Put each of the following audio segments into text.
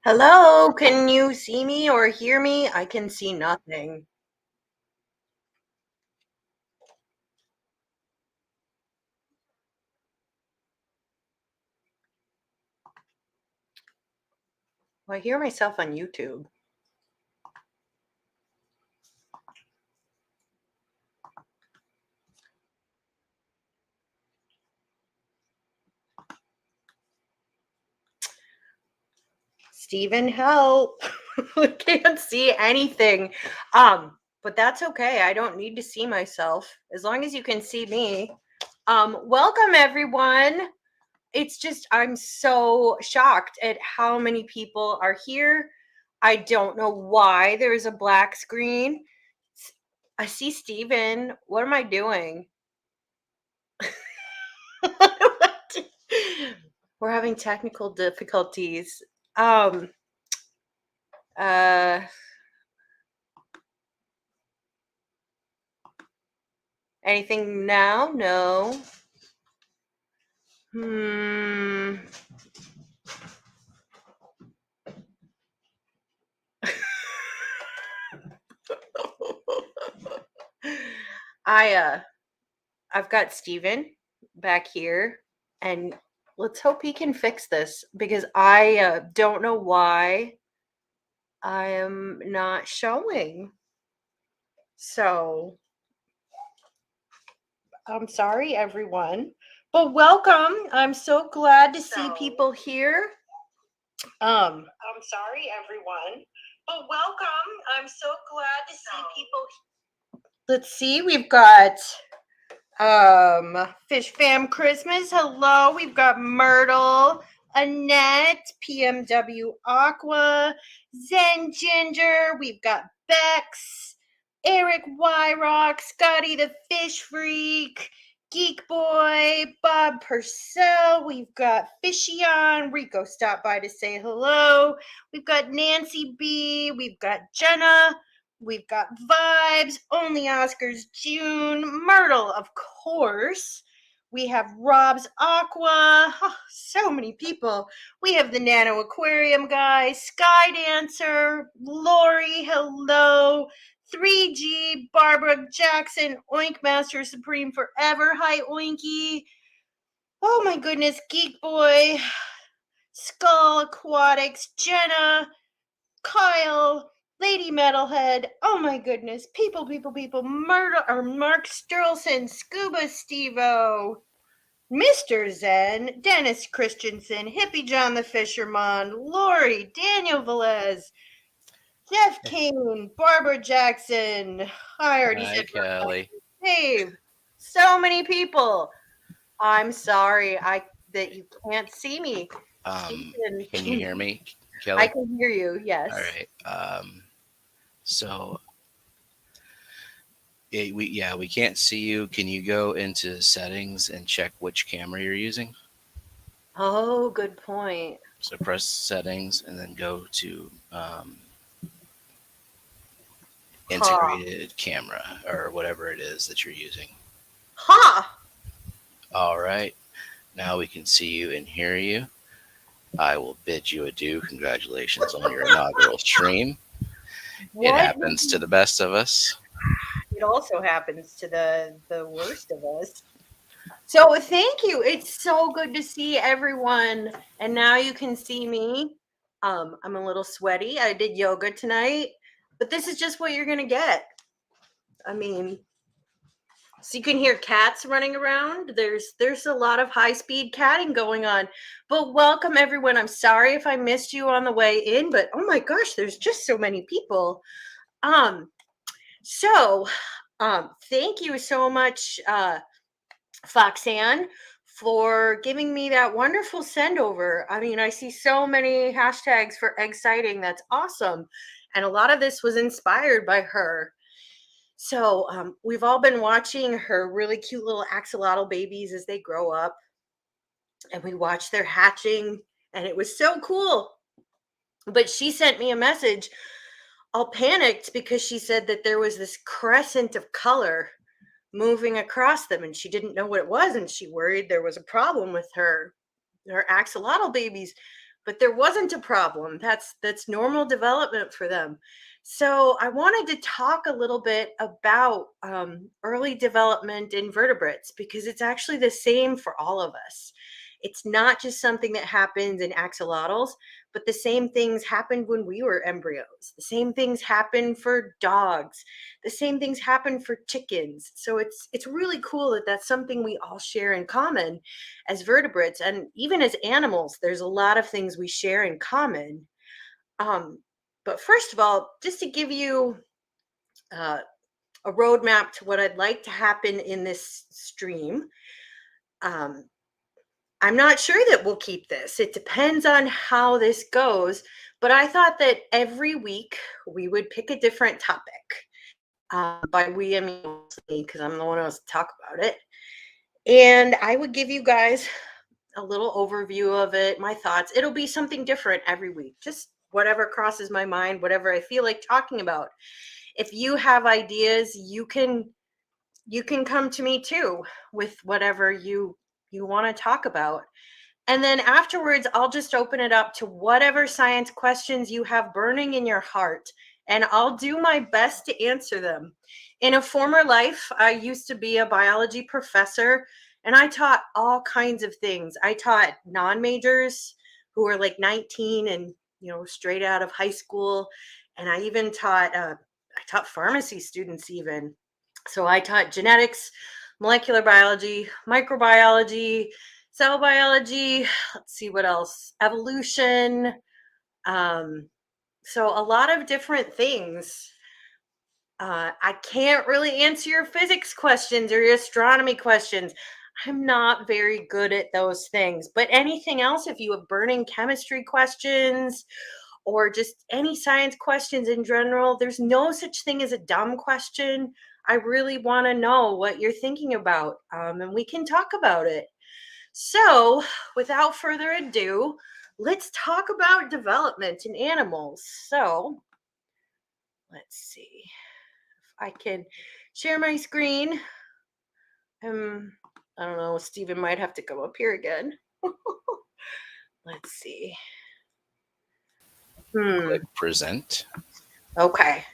Hello, can you see me or hear me? I can see nothing. Well, I hear myself on YouTube. Steven, help. I can't see anything. But that's okay. I don't need to see myself as long as you can see me. Welcome everyone. It's just I'm so shocked at how many people are here. I don't know why there's a black screen. I see Steven. What am I doing? We're having technical difficulties. Um uh Anything now? No. Hmm. I I've got Steven back here, and let's hope he can fix this because I don't know why I am not showing. So I'm sorry, everyone, but welcome. I'm so glad to see people here. I'm sorry, everyone, but welcome. I'm so glad to see people. Let's see. We've got Fish Fam Christmas. Hello. We've got Myrtle, Annette, PMW Aqua, Zen Ginger. We've got Bex, Eric Wyrock, Scotty the Fish Freak, Geek Boy, Bob Purcell. We've got Fishy on. Rico stopped by to say hello. We've got Nancy B. We've got Jenna. We've got Vibes, Only Oscars, June, Myrtle, of course. We have Rob's Aqua. Oh, so many people. We have the Nano Aquarium guy, Sky Dancer, Lori, hello. 3G, Barbara Jackson, Oink Master Supreme Forever. Hi, Oinky. Oh my goodness, Geek Boy, Skull Aquatics, Jenna, Kyle, Lady Metalhead. Oh my goodness. People. Murder or Mark Sturlson, Scuba Stevo, Mr. Zen, Dennis Christensen, Hippie John the Fisherman, Lori, Daniel Velez, Jeff Kane, Barbara Jackson. I already Hi, said Kelly. Dave. So many people. I'm sorry that you can't see me. Steven, Can you hear me, I Kelly? can hear you, All yes. right. So we can't see you. Can you go into settings and check which camera you're using? Oh, good point. So press settings and then go to Ha. integrated camera or whatever it is that you're using. Ha. All right. Now we can see you and hear you. I will bid you adieu. Congratulations on your inaugural stream. It What? happens to the best of us. It also happens to the worst of us. So thank you. It's so good to see everyone. And now you can see me. I'm a little sweaty. I did yoga tonight, but this is just what you're gonna get. I mean, so you can hear cats running around. There's a lot of high speed catting going on. But welcome everyone. I'm sorry if I missed you on the way in, but oh my gosh, there's just so many people. Um, so thank you so much, Foxanne, for giving me that wonderful send over. I mean, I see so many hashtags for egg sighting. That's awesome. And a lot of this was inspired by her. So we've all been watching her really cute little axolotl babies as they grow up, and we watched their hatching, and it was so cool. But she sent me a message all panicked because she said that there was this crescent of color moving across them and she didn't know what it was, and she worried there was a problem with her axolotl babies. but there wasn't a problem. That's normal development for them. So I wanted to talk a little bit about early development in vertebrates because it's actually the same for all of us. It's not just something that happens in axolotls, but the same things happened when we were embryos. The same things happen for dogs. The same things happen for chickens. So it's really cool that that's something we all share in common as vertebrates, and even as animals. There's a lot of things we share in common. Um, but first of all, just to give you uh, a roadmap to what I'd like to happen in this stream. Um, I'm not sure that we'll keep this. It depends on how this goes. But I thought that every week we would pick a different topic. By we, I mean me, because I'm the one who has to talk about it. And I would give you guys a little overview of it, my thoughts. It'll be something different every week, just whatever crosses my mind, whatever I feel like talking about. If you have ideas, you can come to me too with whatever you want to talk about. And then afterwards, I'll just open it up to whatever science questions you have burning in your heart, and I'll do my best to answer them. In a former life, I used to be a biology professor, and I taught all kinds of things. I taught non-majors who were like 19 and, straight out of high school, and I even taught pharmacy students even. So I taught genetics, molecular biology, microbiology, cell biology. Let's see what else. Evolution. So a lot of different things. I can't really answer your physics questions or your astronomy questions. I'm not very good at those things. But anything else, if you have burning chemistry questions or just any science questions in general, there's no such thing as a dumb question. I really want to know what you're thinking about, and we can talk about it. So, without further ado, let's talk about development in animals. So, let's see if I can share my screen. I don't know, Stephen might have to go up here again. Let's see. Click present. Okay.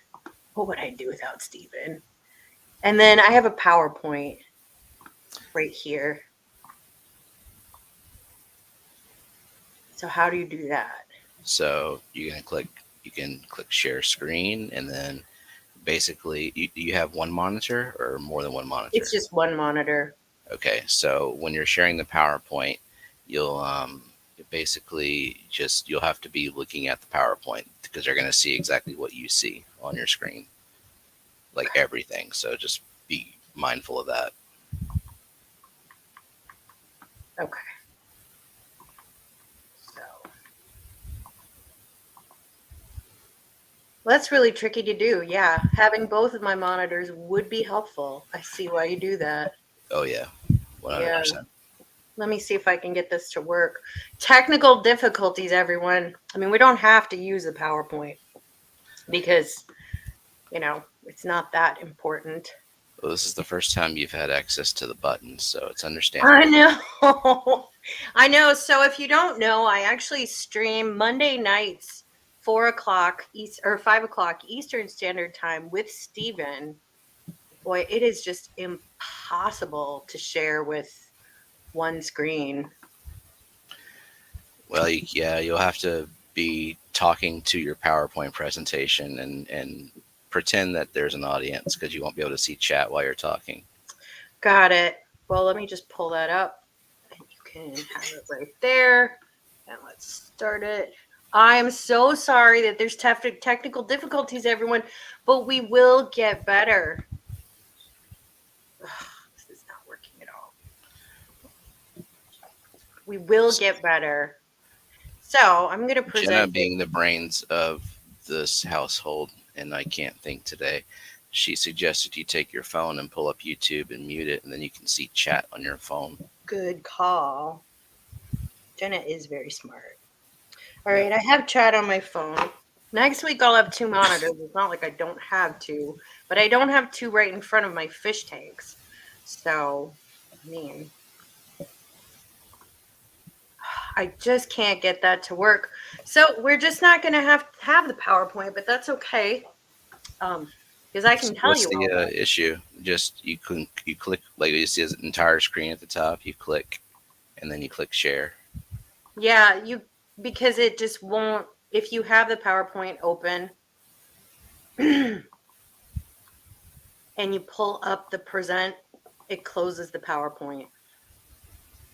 What would I do without Stephen? And then I have a PowerPoint right here. So how do you do that? So you can click share screen, and then basically you have one monitor or more than one monitor? It's just one monitor. Okay, so when you're sharing the PowerPoint, you'll basically you'll have to be looking at the PowerPoint because they're going to see exactly what you see on your screen, like everything. So just be mindful of that. Okay. So that's really tricky to do. Yeah, having both of my monitors would be helpful. I see why you do that. Oh yeah, 100%. Yeah. Let me see if I can get this to work. Technical difficulties, everyone. I mean, we don't have to use the PowerPoint because, it's not that important. Well, this is the first time you've had access to the buttons, so it's understandable. I know. I know. So if you don't know, I actually stream Monday nights, 4:00 East or 5:00 Eastern Standard Time with Steven. Boy, it is just impossible to share with one screen. Well, yeah, you'll have to be talking to your PowerPoint presentation and pretend that there's an audience because you won't be able to see chat while you're talking. Got it. Well, let me just pull that up and you can have it right there. And let's start it. I'm so sorry that there's technical difficulties, everyone, but we will get better. Ugh, this is not working at all. We will get better. So I'm going to present. Jenna, being the brains of this household, and I can't think today, she suggested you take your phone and pull up YouTube and mute it, and then you can see chat on your phone. Good call. Jenna is very smart. All right, I have chat on my phone. Next week I'll have two monitors. It's not like I don't have two, but I don't have two right in front of my fish tanks. So, I just can't get that to work. So we're just not going to have the PowerPoint, but that's okay. Because I can tell What's you the all that. issue? Just you click, like you see his entire screen at the top. You click, and then you click share. Yeah, because it just won't. If you have the PowerPoint open and you pull up the present, it closes the PowerPoint.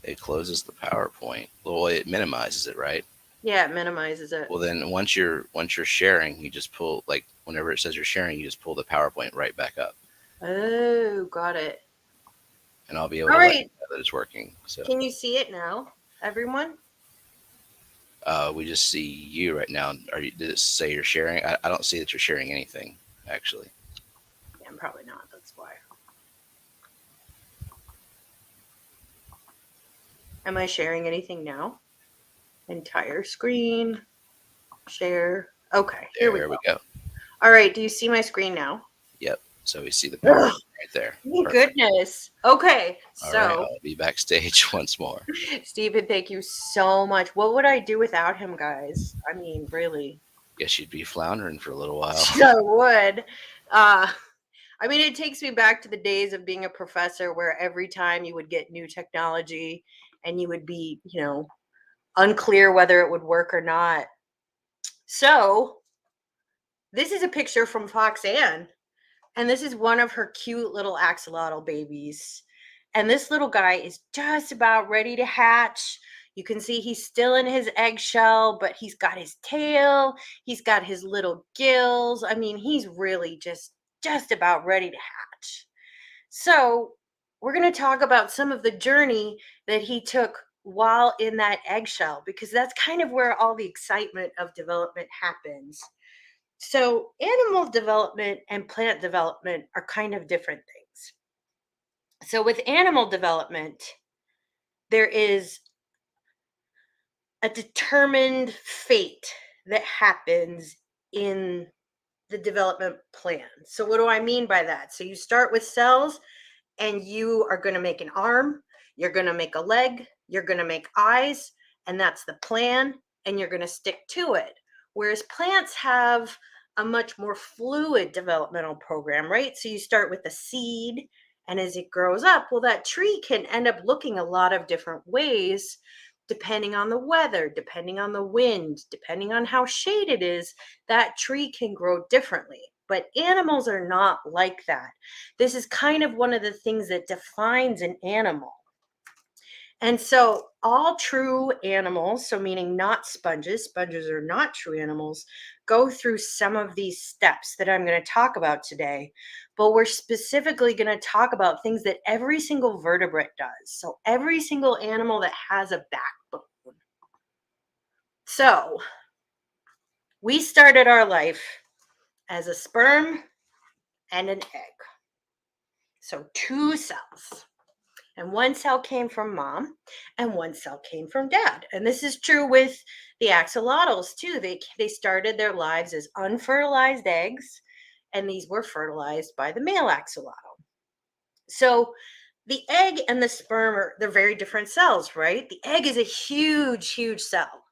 It closes the PowerPoint. Well, it minimizes it, right? Yeah, it minimizes it. Well, then once you're sharing, you just pull, like whenever it says you're sharing, you just pull the PowerPoint right back up, Oh, got it. and I'll be able All to let you right. know that it's working. So Can you see it now, everyone? we just see you right now. Did it say you're sharing? I don't see that you're sharing anything, actually. Yeah, I'm probably not. That's why. Am I sharing anything now? Entire screen. Share. Okay, here we There go. we go. All right, do you see my screen now? Yep. So we see the Ugh, PowerPoint right there. thank Perfect. goodness. Okay, All right, so I'll be backstage once more. Stephen, thank you so much. What would I do without him, guys? I mean, really. Guess you'd be floundering for a little while. I would. Uh, I mean, it takes me back to the days of being a professor where every time you would get new technology and you would be, unclear whether it would work or not. So, this is a picture from Foxanne, and this is one of her cute little axolotl babies. And this little guy is just about ready to hatch. You can see he's still in his eggshell, but he's got his tail, he's got his little gills. I mean, he's really just about ready to hatch. So, we're going to talk about some of the journey that he took while in that eggshell, because that's kind of where all the excitement of development happens. So, animal development and plant development are kind of different things. So, with animal development, there is a determined fate that happens in the development plan. So, what do I mean by that? So, you start with cells and you are going to make an arm, you're going to make a leg, you're going to make eyes, and that's the plan, and you're going to stick to it. Whereas plants have a much more fluid developmental program, right? So you start with a seed, and as it grows up, well, that tree can end up looking a lot of different ways depending on the weather, depending on the wind, depending on how shade it is. That tree can grow differently. But animals are not like that. This is kind of one of the things that defines an animal. And so, all true animals, so meaning not sponges, sponges are not true animals, go through some of these steps that I'm going to talk about today. But we're specifically going to talk about things that every single vertebrate does. So, every single animal that has a backbone. So, we started our life as a sperm and an egg. So, two cells. And one cell came from mom and one cell came from dad. And this is true with the axolotls too. They started their lives as unfertilized eggs, and these were fertilized by the male axolotl. So the egg and the sperm they're very different cells, right? The egg is a huge cell.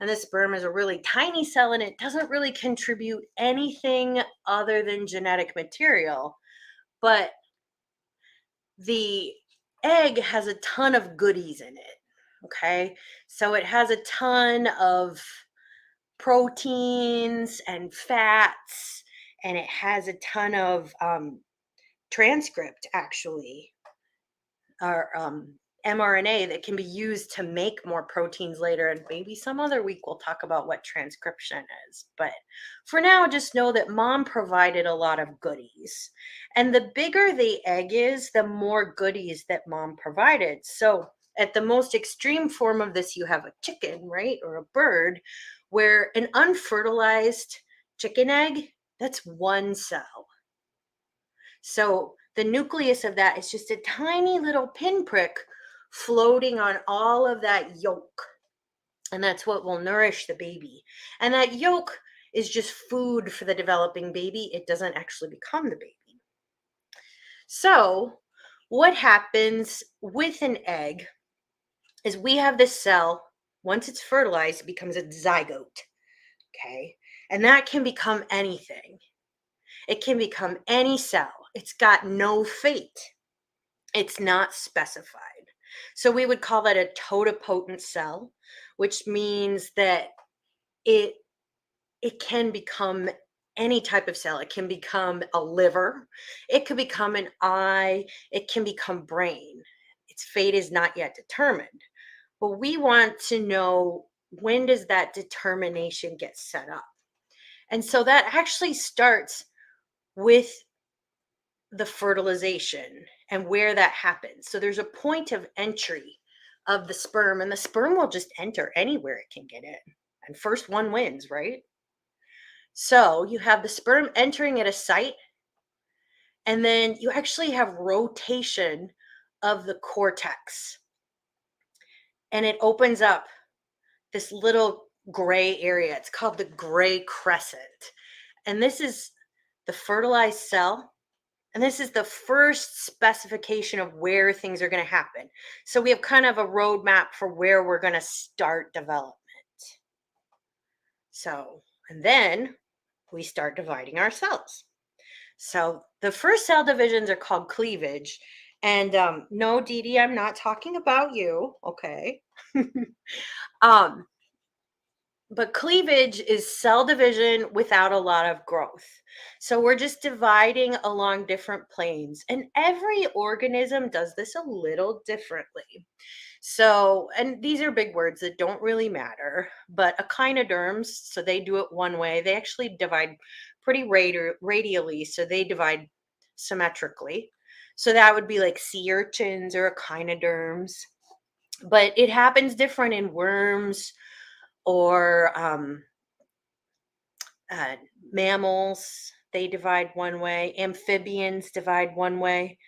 And the sperm is a really tiny cell, and it doesn't really contribute anything other than genetic material. But the egg has a ton of goodies in it. Okay. So it has a ton of proteins and fats, and it has a ton of transcript, actually, or mRNA that can be used to make more proteins later. And maybe some other week we'll talk about what transcription is. But for now, just know that mom provided a lot of goodies. And the bigger the egg is, the more goodies that mom provided. So at the most extreme form of this, you have a chicken, right? Or a bird, where an unfertilized chicken egg, that's one cell. So the nucleus of that is just a tiny little pinprick floating on all of that yolk. And that's what will nourish the baby. And that yolk is just food for the developing baby. It doesn't actually become the baby. So what happens with an egg is we have this cell, Once it's fertilized, it becomes a zygote. Okay. And that can become anything. It can become any cell. It's got no fate. It's not specified. So we would call that a totipotent cell, which means that it it can become any type of cell. It can become a liver, it could become an eye, it can become brain. Its fate is not yet determined. But we want to know, when does that determination get set up? And so that actually starts with the fertilization and where that happens. So there's a point of entry of the sperm, and the sperm will just enter anywhere it can get in. And first one wins, right? So you have the sperm entering at a site, and then you actually have rotation of the cortex. And it opens up this little gray area. It's called the gray crescent. And this is the fertilized cell. And this is the first specification of where things are going to happen. So we have kind of a roadmap for where we're going to start development. So, and then we start dividing our cells. So the first cell divisions are called cleavage. And no, Dee Dee, I'm not talking about you. Okay. um, but cleavage is cell division without a lot of growth. So we're just dividing along different planes. And every organism does this a little differently. So, and these are big words that don't really matter, but echinoderms, so they do it one way. They actually divide pretty radially, so they divide symmetrically. So that would be like sea urchins or echinoderms. But it happens different in worms or mammals. They divide one way. Amphibians divide one way.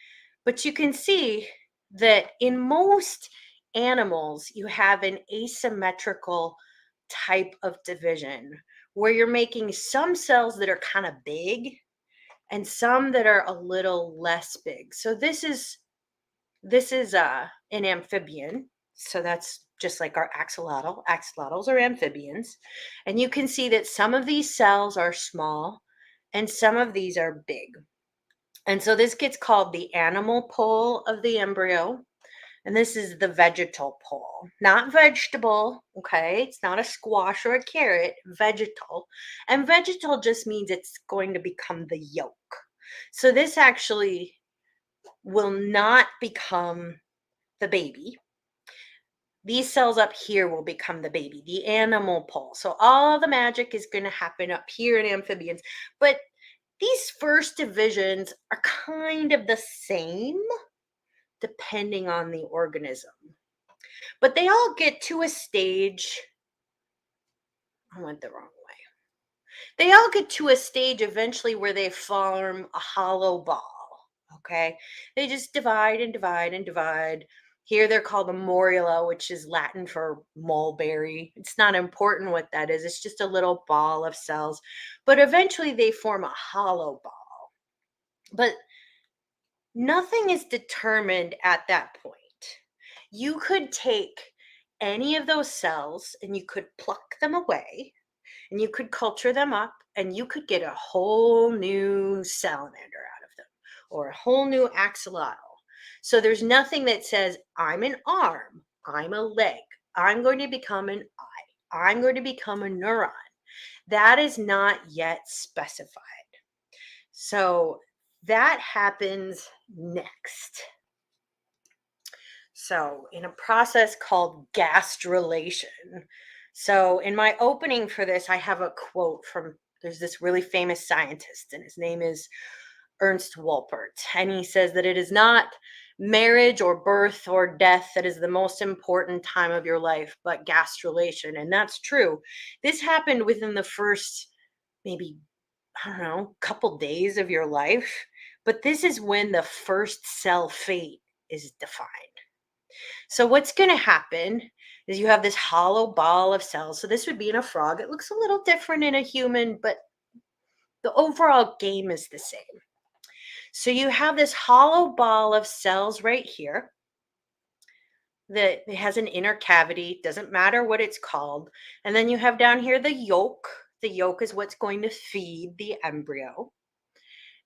But you can see that in most animals, you have an asymmetrical type of division where you're making some cells that are kind of big and some that are a little less big. So this is an amphibian. So that's just like our axolotl. Axolotls are amphibians. And you can see that some of these cells are small and some of these are big. And so this gets called the animal pole of the embryo. And this is the vegetal pole, not vegetable. Okay. It's not a squash or a carrot, vegetal. And vegetal just means it's going to become the yolk. So this actually will not become the baby. These cells up here will become the baby, the animal pole. So all the magic is going to happen up here in amphibians. But these first divisions are kind of the same depending on the organism. But they all get to a stage. I went the wrong way. They all get to a stage eventually where they form a hollow ball. Okay. They just divide and divide and divide. Here they're called a morula, which is Latin for mulberry. It's not important what that is. It's just a little ball of cells. But eventually they form a hollow ball. But nothing is determined at that point. You could take any of those cells and you could pluck them away and you could culture them up and you could get a whole new salamander out of them or a whole new axolotl. So there's nothing that says, I'm an arm, I'm a leg, I'm going to become an eye, I'm going to become a neuron. That is not yet specified. So that happens next. So, in a process called gastrulation. So, in my opening for this, I have a quote from there's this really famous scientist, and his name is Ernst Wolpert. And he says that it is not marriage or birth or death that is the most important time of your life, but gastrulation. And that's true. This happened within the first maybe, I don't know, couple days of your life. But this is when the first cell fate is defined. So what's going to happen is you have this hollow ball of cells. So this would be in a frog. It looks a little different in a human, but the overall game is the same. So you have this hollow ball of cells right here. that it has an inner cavity, doesn't matter what it's called. And then you have down here the yolk. The yolk is what's going to feed the embryo.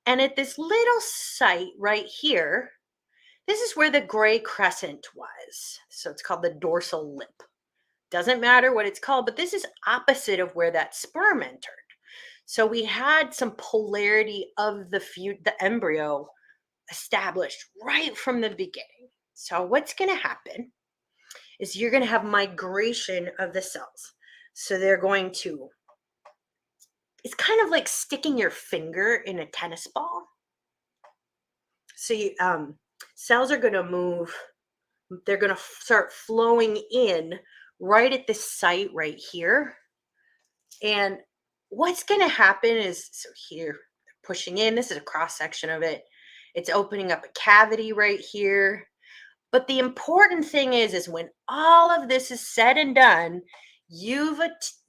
And at this little site right here, this is where the gray crescent was. So it's called the dorsal lip. Doesn't matter what it's called, but this is opposite of where that sperm entered. So we had some polarity of the embryo established right from the beginning. So what's going to happen is you're going to have migration of the cells. So they're going to, it's kind of like sticking your finger in a tennis ball. So cells are going to move, they're going to start flowing in right at this site right here. And what's going to happen is, so here, pushing in, this is a cross section of it. It's opening up a cavity right here. But the important thing is when all of this is said and done, you've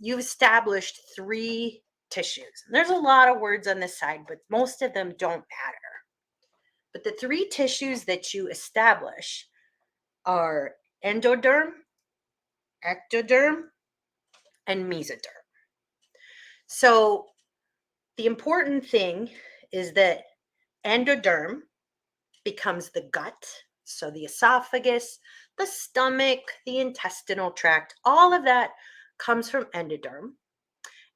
established 3 tissues. There's a lot of words on this side, but most of them don't matter. But the 3 tissues that you establish are endoderm, ectoderm, and mesoderm. So the important thing is that endoderm becomes the gut. So the esophagus, the stomach, the intestinal tract, all of that comes from endoderm.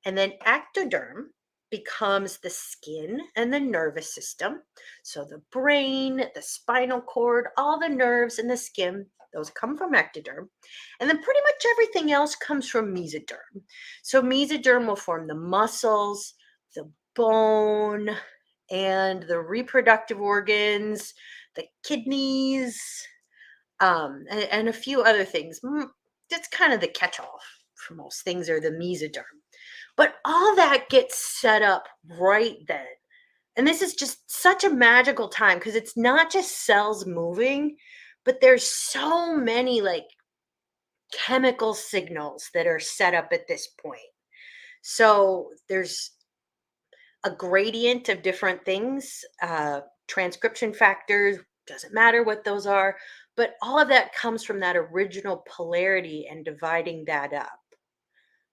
And then ectoderm becomes the skin and the nervous system. So the brain, the spinal cord, all the nerves and the skin, those come from ectoderm. And then pretty much everything else comes from mesoderm. So mesoderm will form the muscles, the bone, and the reproductive organs, the kidneys, and a few other things. That's kind of the catch-all for most things are the mesoderm. But all that gets set up right then. And this is just such a magical time because it's not just cells moving, but there's so many like chemical signals that are set up at this point. So there's a gradient of different things, transcription factors, doesn't matter what those are, but all of that comes from that original polarity and dividing that up.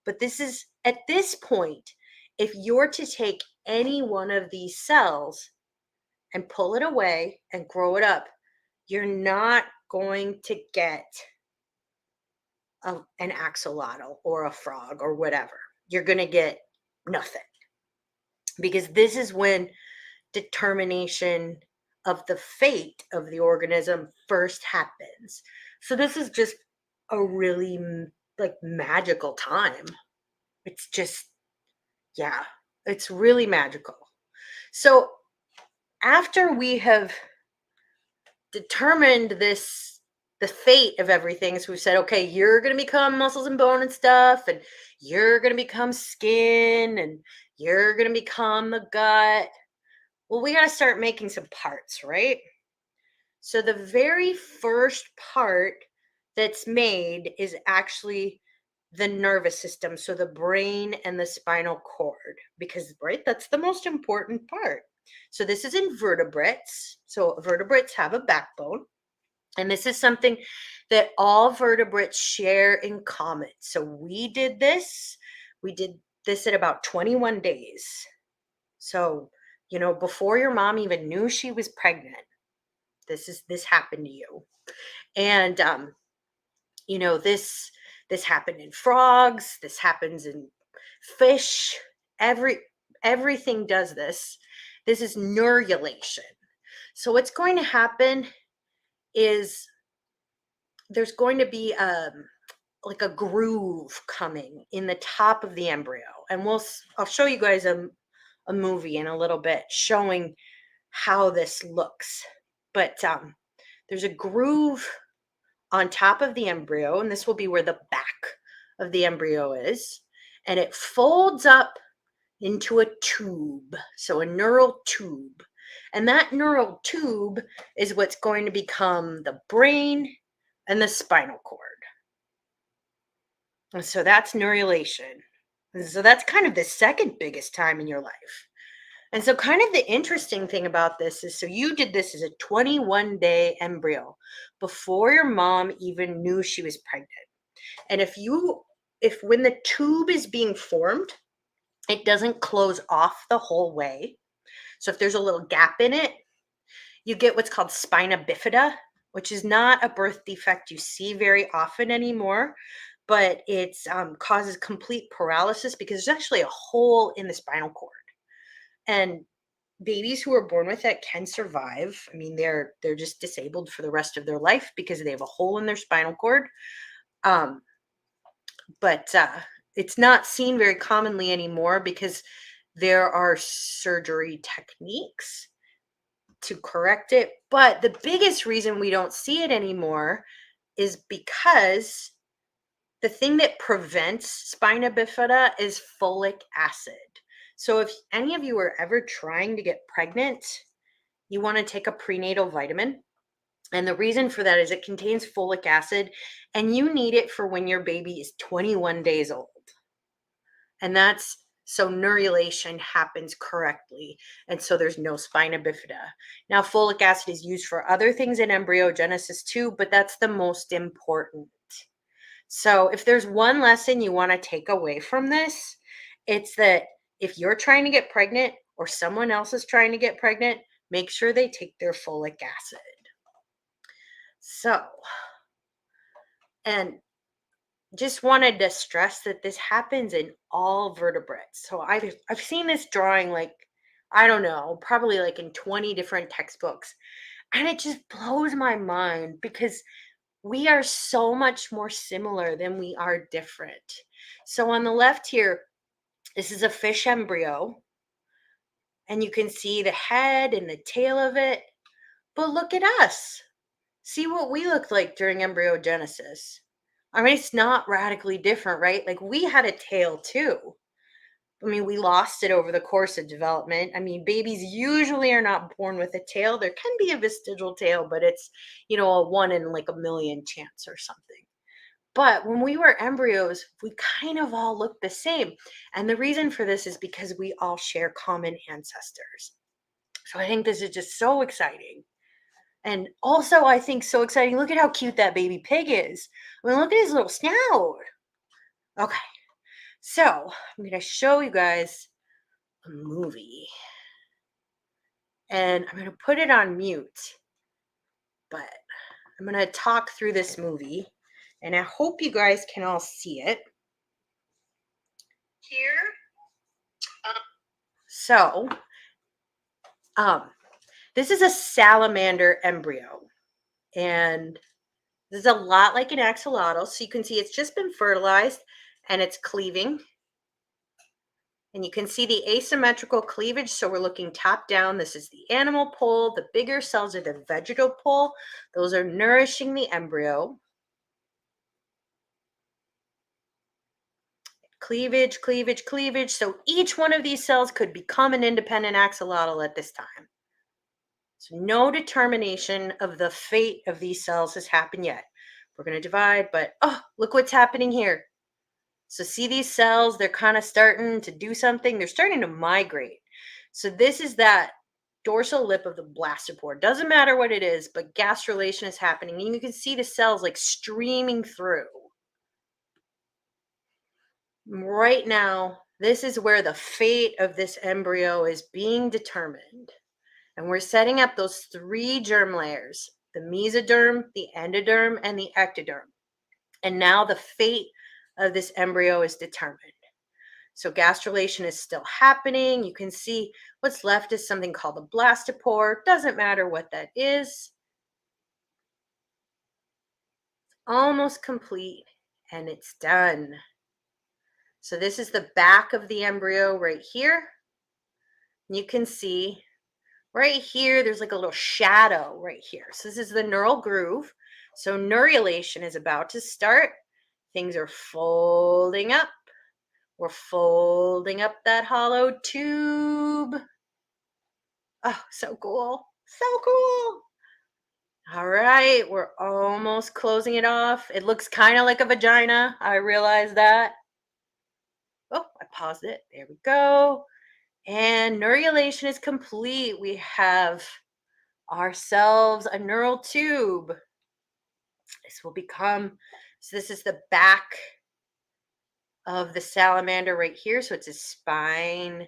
But this is, at this point, if you're to take any one of these cells and pull it away and grow it up, you're not going to get an axolotl or a frog or whatever. You're going to get nothing. Because this is when determination of the fate of the organism first happens. So this is just a really like magical time. It's just, yeah, it's really magical. So after we have determined the fate of everything, so we said, okay, you're going to become muscles and bone and stuff, and you're going to become skin, and you're going to become the gut. Well, we got to start making some parts, right? So the very first part that's made is actually the nervous system. So the brain and the spinal cord, because, right, that's the most important part. So this is in vertebrates. So vertebrates have a backbone. And this is something that all vertebrates share in common. So we did this at about 21 days. So, before your mom even knew she was pregnant, this happened to you. And, this happened in frogs. This happens in fish. Everything does this. This is neurulation. So what's going to happen is there's going to be like a groove coming in the top of the embryo, and I'll show you guys a movie in a little bit showing how this looks. But there's a groove on top of the embryo, and this will be where the back of the embryo is, and it folds up into a tube, so a neural tube. And that neural tube is what's going to become the brain and the spinal cord. And so that's neurulation. And so that's kind of the second biggest time in your life. And so kind of the interesting thing about this is, so you did this as a 21-day embryo before your mom even knew she was pregnant. And if when the tube is being formed, it doesn't close off the whole way. So if there's a little gap in it, you get what's called spina bifida, which is not a birth defect you see very often anymore, but it causes complete paralysis because there's actually a hole in the spinal cord. And babies who are born with it can survive. I mean, they're just disabled for the rest of their life because they have a hole in their spinal cord. But it's not seen very commonly anymore because there are surgery techniques to correct it. But the biggest reason we don't see it anymore is because the thing that prevents spina bifida is folic acid. So if any of you are ever trying to get pregnant, you want to take a prenatal vitamin. And the reason for that is it contains folic acid, and you need it for when your baby is 21 days old. And that's so neurulation happens correctly. And so there's no spina bifida. Now, folic acid is used for other things in embryogenesis too, but that's the most important. So if there's one lesson you want to take away from this, it's that if you're trying to get pregnant or someone else is trying to get pregnant, make sure they take their folic acid. So, and just wanted to stress that this happens in all vertebrates. So I've seen this drawing, like, I don't know, probably like in 20 different textbooks. And it just blows my mind because we are so much more similar than we are different. So on the left here, this is a fish embryo. And you can see the head and the tail of it. But look at us. See what we looked like during embryogenesis. I mean, it's not radically different, right? Like, we had a tail too. I mean, we lost it over the course of development. I mean, babies usually are not born with a tail. There can be a vestigial tail, but it's, a 1 in like a million chance or something. But when we were embryos, we kind of all looked the same. And the reason for this is because we all share common ancestors. So I think this is just so exciting. And also, I think so exciting. Look at how cute that baby pig is. I mean, look at his little snout. Okay, so I'm going to show you guys a movie. And I'm going to put it on mute. But I'm going to talk through this movie. And I hope you guys can all see it. Here. So, this is a salamander embryo. And this is a lot like an axolotl. So you can see it's just been fertilized and it's cleaving. And you can see the asymmetrical cleavage. So we're looking top down. This is the animal pole. The bigger cells are the vegetal pole. Those are nourishing the embryo. Cleavage, cleavage, cleavage. So each one of these cells could become an independent axolotl at this time. So no determination of the fate of these cells has happened yet. We're going to divide, but look what's happening here. So see these cells, they're kind of starting to do something. They're starting to migrate. So this is that dorsal lip of the blastopore. Doesn't matter what it is, but gastrulation is happening. And you can see the cells like streaming through. Right now, this is where the fate of this embryo is being determined. And we're setting up those 3 germ layers, the mesoderm, the endoderm, and the ectoderm. And now the fate of this embryo is determined. So gastrulation is still happening. You can see what's left is something called the blastopore. Doesn't matter what that is. It's almost complete and it's done. So this is the back of the embryo right here. You can see right here, there's like a little shadow right here. So this is the neural groove. So neurulation is about to start. Things are folding up. We're folding up that hollow tube. Oh, so cool. So cool. All right, we're almost closing it off. It looks kind of like a vagina. I realize that. Oh, I paused it. There we go. And neurulation is complete. We have ourselves a neural tube. This will become, so this is the back of the salamander right here. So it's his spine.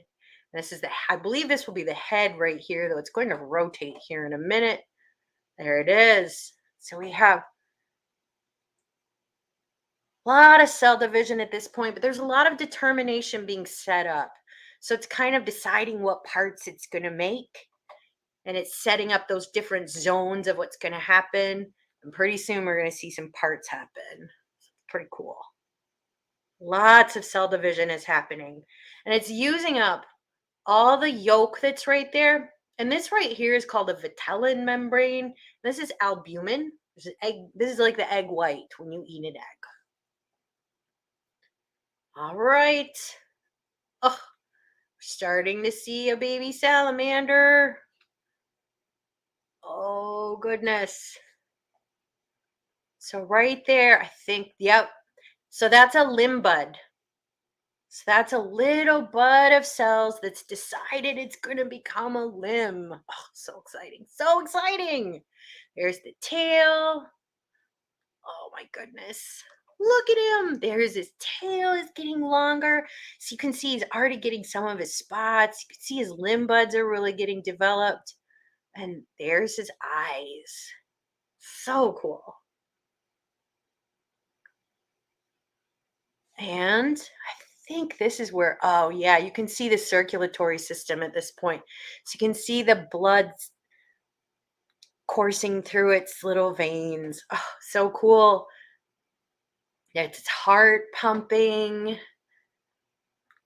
This is I believe this will be the head right here, though it's going to rotate here in a minute. There it is. So we have a lot of cell division at this point, but there's a lot of determination being set up. So it's kind of deciding what parts it's going to make. And it's setting up those different zones of what's going to happen. And pretty soon we're going to see some parts happen. Pretty cool. Lots of cell division is happening. And it's using up all the yolk that's right there. And this right here is called a vitellin membrane. This is albumin. This is like the egg white when you eat an egg. All right. Oh, we're starting to see a baby salamander. Oh, goodness. So right there, I think, yep. So that's a limb bud. So that's a little bud of cells that's decided it's going to become a limb. Oh, so exciting. So exciting. There's the tail. Oh my goodness. Look at him. There's his tail is getting longer. So you can see he's already getting some of his spots. You can see his limb buds are really getting developed. And there's his eyes. So cool. And I think this is where, oh yeah, you can see the circulatory system at this point. So you can see the blood coursing through its little veins. Oh, so cool. Yeah, it's its heart pumping.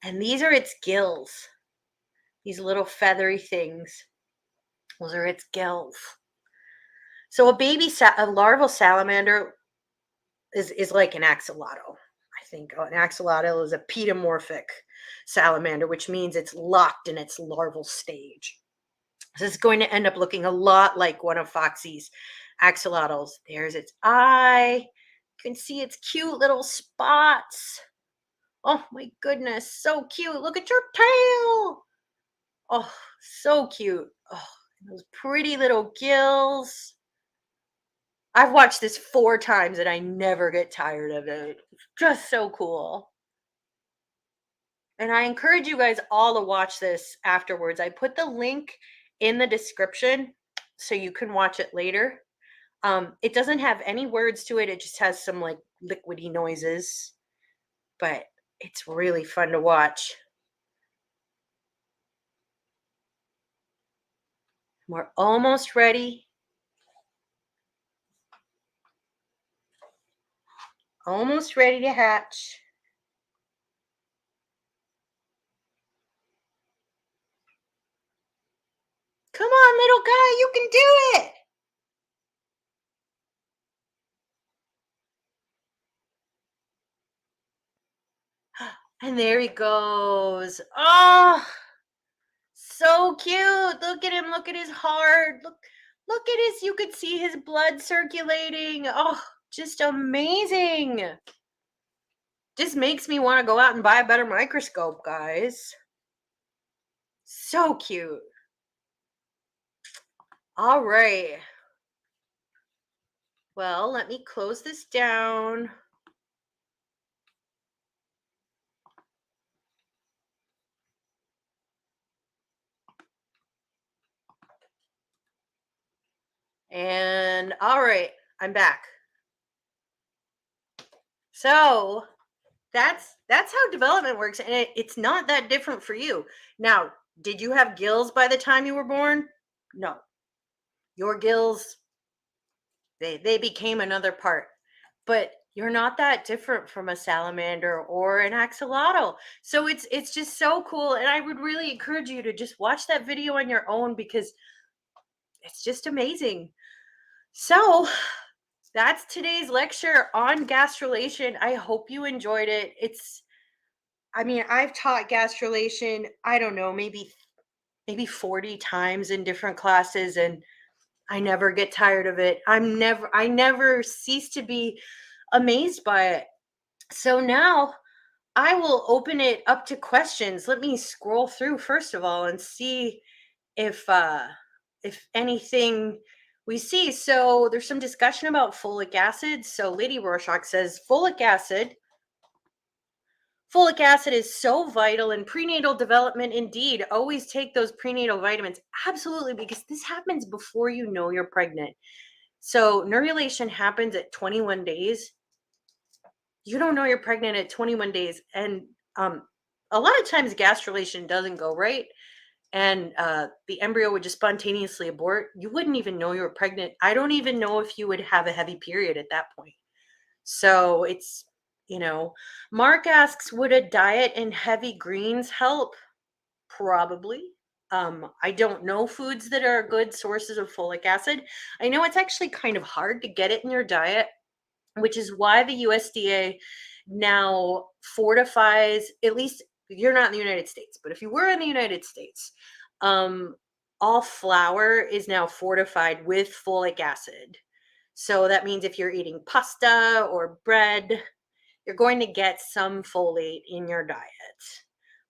And these are its gills. These little feathery things. Those are its gills. So a larval salamander is like an axolotl. I think an axolotl is a pedomorphic salamander, which means it's locked in its larval stage. So it's going to end up looking a lot like one of Foxy's axolotls. There's its eye. You can see its cute little spots. Oh my goodness, so cute. Look at your tail. Oh, so cute. Oh, those pretty little gills. I've watched this 4 times and I never get tired of it. It's just so cool. And I encourage you guys all to watch this afterwards. I put the link in the description so you can watch it later. It doesn't have any words to it. It just has some like liquidy noises, but it's really fun to watch. We're almost ready. Almost ready to hatch. Come on, little guy, you can do it. And there he goes. Oh, so cute. Look at him. Look at his heart. Look at his, you could see his blood circulating. Oh, just amazing. Just makes me want to go out and buy a better microscope, guys. So cute. All right. Well, let me close this down. And all right, I'm back. So that's how development works, and it's not that different for you. Now, did you have gills by the time you were born? No. Your gills, they became another part. But you're not that different from a salamander or an axolotl. So it's just so cool, and I would really encourage you to just watch that video on your own because it's just amazing. So that's today's lecture on gastrulation. I hope you enjoyed it. I've taught gastrulation, I don't know, maybe 40 times in different classes, and I never get tired of it. I never cease to be amazed by it. So now I will open it up to questions. Let me scroll through first of all and see if anything we see. So there's some discussion about folic acid. So Lady Rorschach says folic acid is so vital in prenatal development. Indeed, always take those prenatal vitamins. Absolutely, because this happens before you know you're pregnant. So neurulation happens at 21 days. You don't know you're pregnant at 21 days. And a lot of times gastrulation doesn't go right. And the embryo would just spontaneously abort. You wouldn't even know you were pregnant. I don't even know if you would have a heavy period at that point. So it's, Mark asks, would a diet in heavy greens help? Probably. I don't know foods that are good sources of folic acid. I know it's actually kind of hard to get it in your diet, which is why the USDA now fortifies, at least you're not in the United States, but if you were in the United States, um, all flour is now fortified with folic acid. So that means if you're eating pasta or bread, you're going to get some folate in your diet.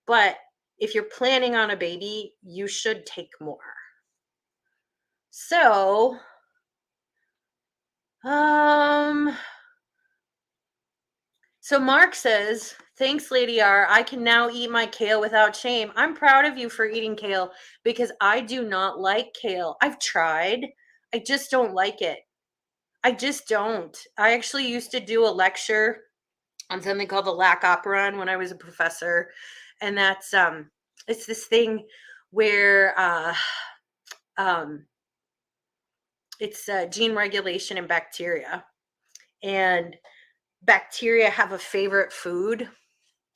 But if you're planning on a baby, you should take more. So, um, so Mark says, thanks, Lady R. I can now eat my kale without shame. I'm proud of you for eating kale because I do not like kale. I've tried. I just don't like it. I just don't. I actually used to do a lecture on something called the lac operon when I was a professor. And that's it's this thing where it's gene regulation in bacteria. And bacteria have a favorite food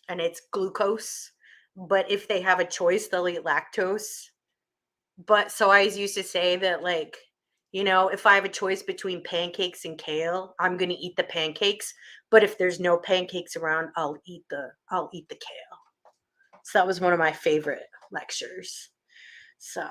and it's glucose. But if they have a choice, they'll eat lactose. But so I used to say that, like, if I have a choice between pancakes and kale, I'm going to eat the pancakes. But if there's no pancakes around, I'll eat the kale. So that was one of my favorite lectures. So,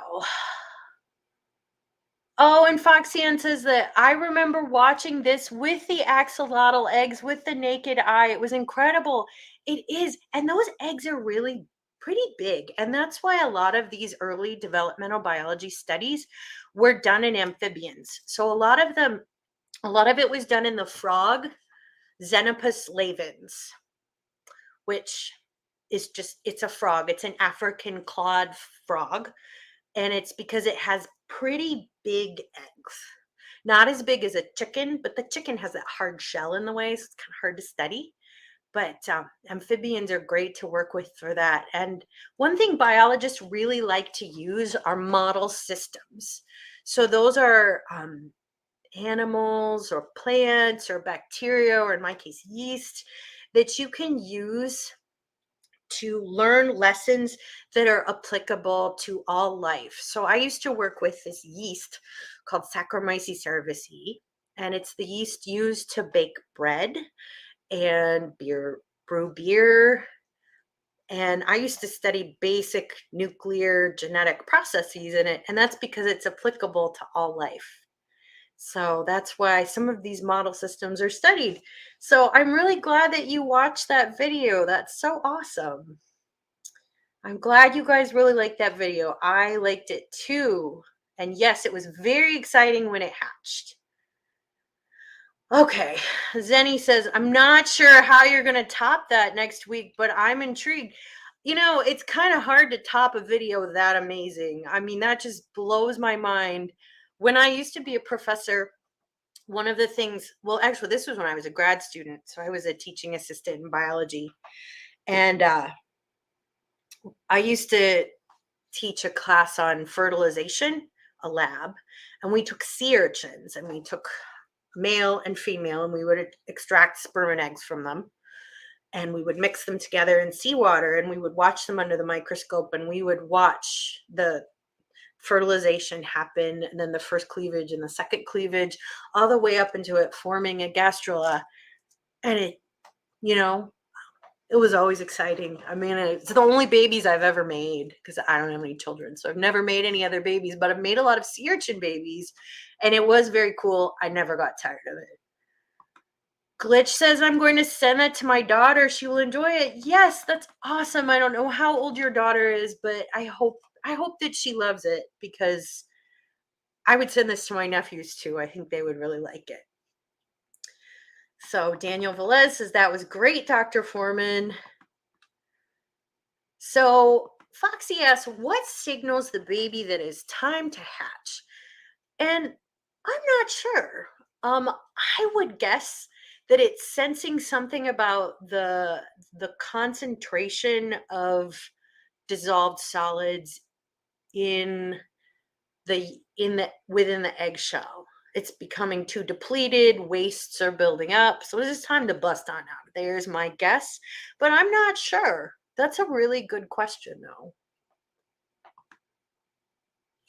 oh, and Foxyann says that I remember watching this with the axolotl eggs with the naked eye. It was incredible. It is. And those eggs are really pretty big. And that's why a lot of these early developmental biology studies were done in amphibians. So a lot of it was done in the frog, Xenopus lavens, which is it's a frog. It's an African clawed frog. And it's because it has pretty big eggs. Not as big as a chicken, but the chicken has that hard shell in the way, so it's kind of hard to study. But amphibians are great to work with for that. And one thing biologists really like to use are model systems. So those are animals or plants or bacteria, or in my case, yeast, that you can use to learn lessons that are applicable to all life. So I used to work with this yeast called Saccharomyces cerevisiae, and it's the yeast used to bake bread and brew beer. And I used to study basic nuclear genetic processes in it, and that's because it's applicable to all life. So that's why some of these model systems are studied. So I'm really glad that you watched that video. That's so awesome. I'm glad you guys really liked that video. I liked it too. And yes, it was very exciting when it hatched. Okay, Zenny says, I'm not sure how you're going to top that next week, but I'm intrigued. It's kind of hard to top a video that amazing. I mean, that just blows my mind. When I used to be a professor, one of the things, well, actually, this was when I was a grad student. So I was a teaching assistant in biology. And I used to teach a class on fertilization, a lab, and we took sea urchins and we took male and female, and we would extract sperm and eggs from them. And we would mix them together in seawater, and we would watch them under the microscope, and we would watch the fertilization happen, and then the first cleavage and the second cleavage, all the way up into it forming a gastrula. And it was always exciting. I mean, it's the only babies I've ever made because I don't have any children. So I've never made any other babies, but I've made a lot of sea urchin babies, and it was very cool. I never got tired of it. Glitch says, I'm going to send that to my daughter. She will enjoy it. Yes, that's awesome. I don't know how old your daughter is, but I hope that she loves it, because I would send this to my nephews too. I think they would really like it. So Daniel Velez says, that was great, Dr. Foreman. So Foxy asks, what signals the baby that it's time to hatch? And I'm not sure. I would guess that it's sensing something about the concentration of dissolved solids in within the eggshell. It's becoming too depleted, wastes are building up. So it is time to bust on out. There's my guess, but I'm not sure. That's a really good question, though.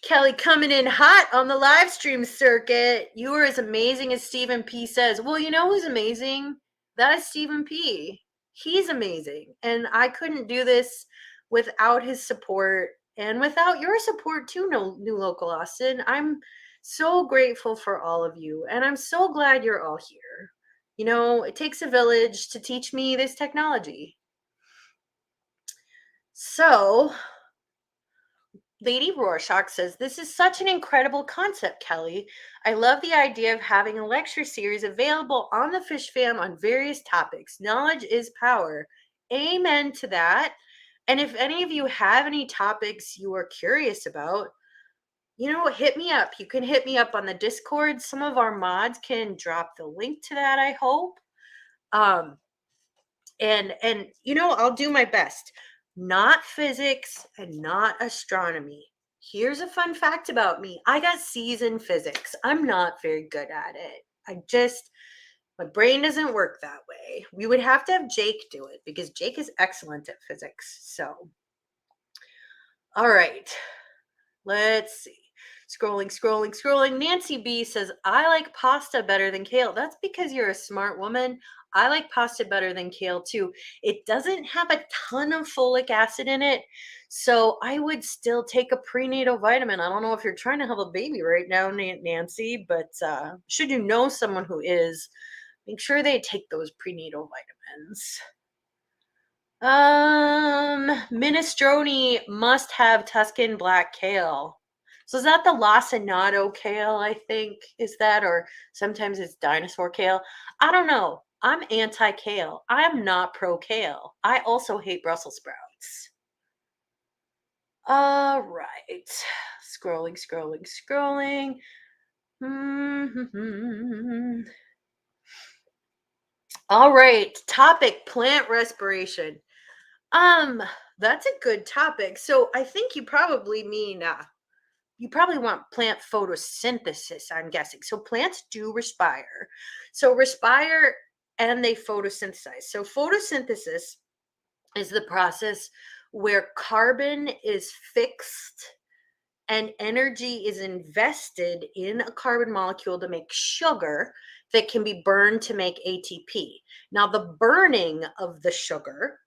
Kelly coming in hot on the live stream circuit. You are as amazing as Stephen P says. Well, you know who's amazing? That is Stephen P. He's amazing. And I couldn't do this without his support and without your support too, New Local Austin. I'm so grateful for all of you. And I'm so glad you're all here. You know, it takes a village to teach me this technology. So Lady Rorschach says, this is such an incredible concept, Kelly. I love the idea of having a lecture series available on the Fish Fam on various topics. Knowledge is power. Amen to that. And if any of you have any topics you are curious about, you know, hit me up. You can hit me up on the Discord. Some of our mods can drop the link to that, I hope. And you know, I'll do my best. Not physics and not astronomy. Here's a fun fact about me. I got C's in physics. I'm not very good at it. My brain doesn't work that way. We would have to have Jake do it, because Jake is excellent at physics. So, all right, let's see. Scrolling. Nancy B says, I like pasta better than kale. That's because you're a smart woman. I like pasta better than kale too. It doesn't have a ton of folic acid in it, so I would still take a prenatal vitamin. I don't know if you're trying to have a baby right now, Nancy, but should you know someone who is, make sure they take those prenatal vitamins. Minestrone must have Tuscan black kale. So is that the lacinato kale, I think, is that? Or sometimes it's dinosaur kale. I don't know. I'm anti-kale. I'm not pro-kale. I also hate Brussels sprouts. All right. Scrolling. All right. Topic, plant respiration. That's a good topic. So I think you probably mean you probably want plant photosynthesis, I'm guessing. So plants do respire. So respire and they photosynthesize. So photosynthesis is the process where carbon is fixed and energy is invested in a carbon molecule to make sugar that can be burned to make ATP. Now, the burning of the sugar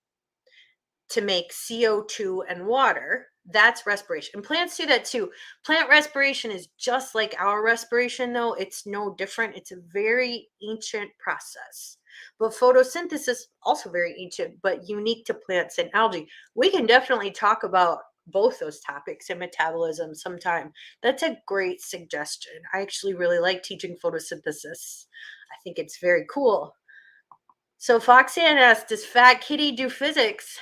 to make CO2 and water, that's respiration. And plants do that too. Plant respiration is just like our respiration, though. It's no different. It's a very ancient process. But photosynthesis, also very ancient, but unique to plants and algae. We can definitely talk about both those topics in metabolism sometime. That's a great suggestion. I actually really like teaching photosynthesis. I think it's very cool. So Foxanne asks, does Fat Kitty do physics?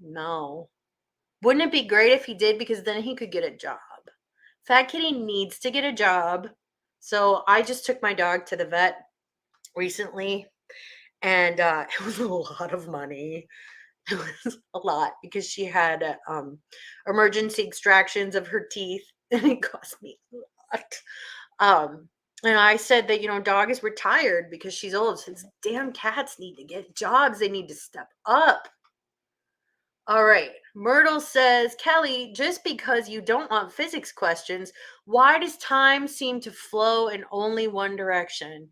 No. Wouldn't it be great if he did? Because then he could get a job. Fat Kitty needs to get a job. So I just took my dog to the vet recently, and it was a lot of money. It was a lot because she had emergency extractions of her teeth, and it cost me a lot. And I said that, you know, dog is retired because she's old. So these damn cats need to get jobs. They need to step up. All right. Myrtle says, Kelly, just because you don't want physics questions, why does time seem to flow in only one direction?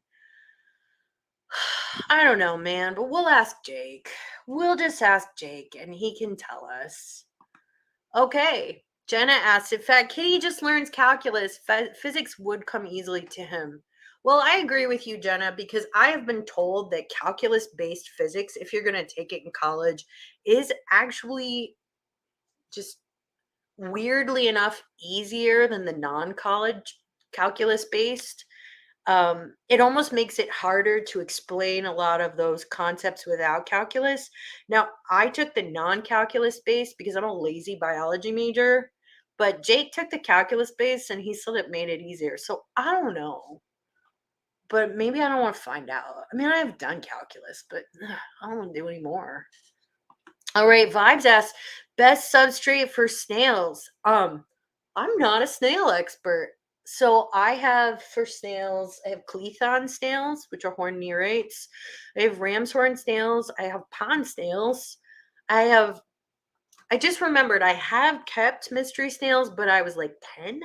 I don't know, man, but we'll ask Jake. We'll just ask Jake and he can tell us. Okay. Jenna asks, if Fat Kitty just learns calculus, physics would come easily to him. Well, I agree with you, Jenna, because I have been told that calculus-based physics, if you're going to take it in college, is actually just weirdly enough easier than the non-college calculus-based. It almost makes it harder to explain a lot of those concepts without calculus. Now, I took the non-calculus base because I'm a lazy biology major, but Jake took the calculus base and he said it made it easier. So I don't know, but maybe I don't want to find out. I mean, I have done calculus, but I don't want to do any more. All right, Vibes asks best substrate for snails. I'm not a snail expert. So I have for snails, I have Clethon snails, which are horned nereids. I have ram's horn snails. I have pond snails. I just remembered I have kept mystery snails, but I was like 10.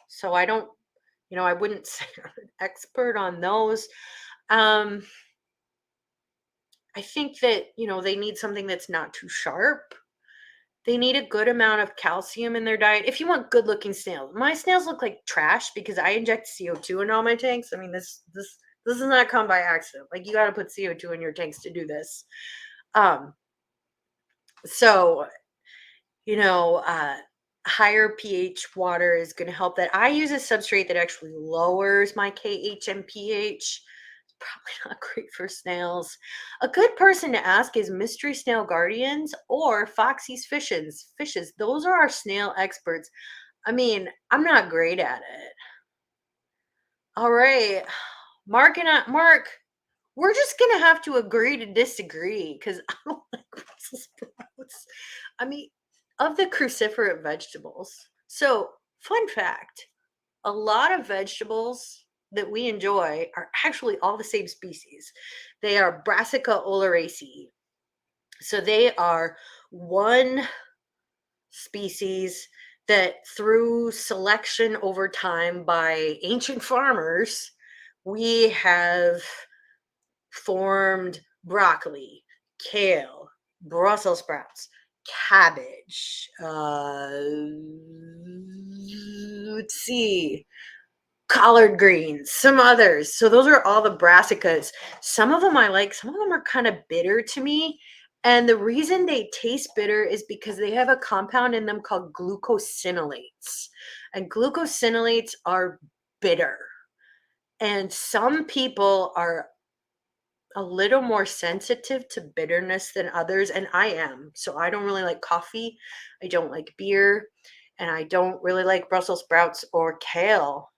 So I don't, I wouldn't say I'm an expert on those. Um, I think that, they need something that's not too sharp. They need a good amount of calcium in their diet. If you want good looking snails, my snails look like trash because I inject CO2 in all my tanks. I mean, this does not come by accident. Like you got to put CO2 in your tanks to do this. So, higher pH water is going to help that. I use a substrate that actually lowers my KH and pH. Probably not great for snails. A good person to ask is Mystery Snail Guardians or Foxy's Fishes. Those are our snail experts. I mean, I'm not great at it. All right. Mark, we're just gonna have to agree to disagree because I don't like Brussels sprouts. I mean, of the cruciferous vegetables. So, fun fact: a lot of vegetables that we enjoy are actually all the same species. They are Brassica oleracea. So they are one species that through selection over time by ancient farmers, we have formed broccoli, kale, Brussels sprouts, cabbage, let's see, collard greens, some others. So those are all the brassicas. Some of them I like, some of them are kind of bitter to me. And the reason they taste bitter is because they have a compound in them called glucosinolates. And glucosinolates are bitter. And some people are a little more sensitive to bitterness than others. And I am. So I don't really like coffee. I don't like beer. And I don't really like Brussels sprouts or kale.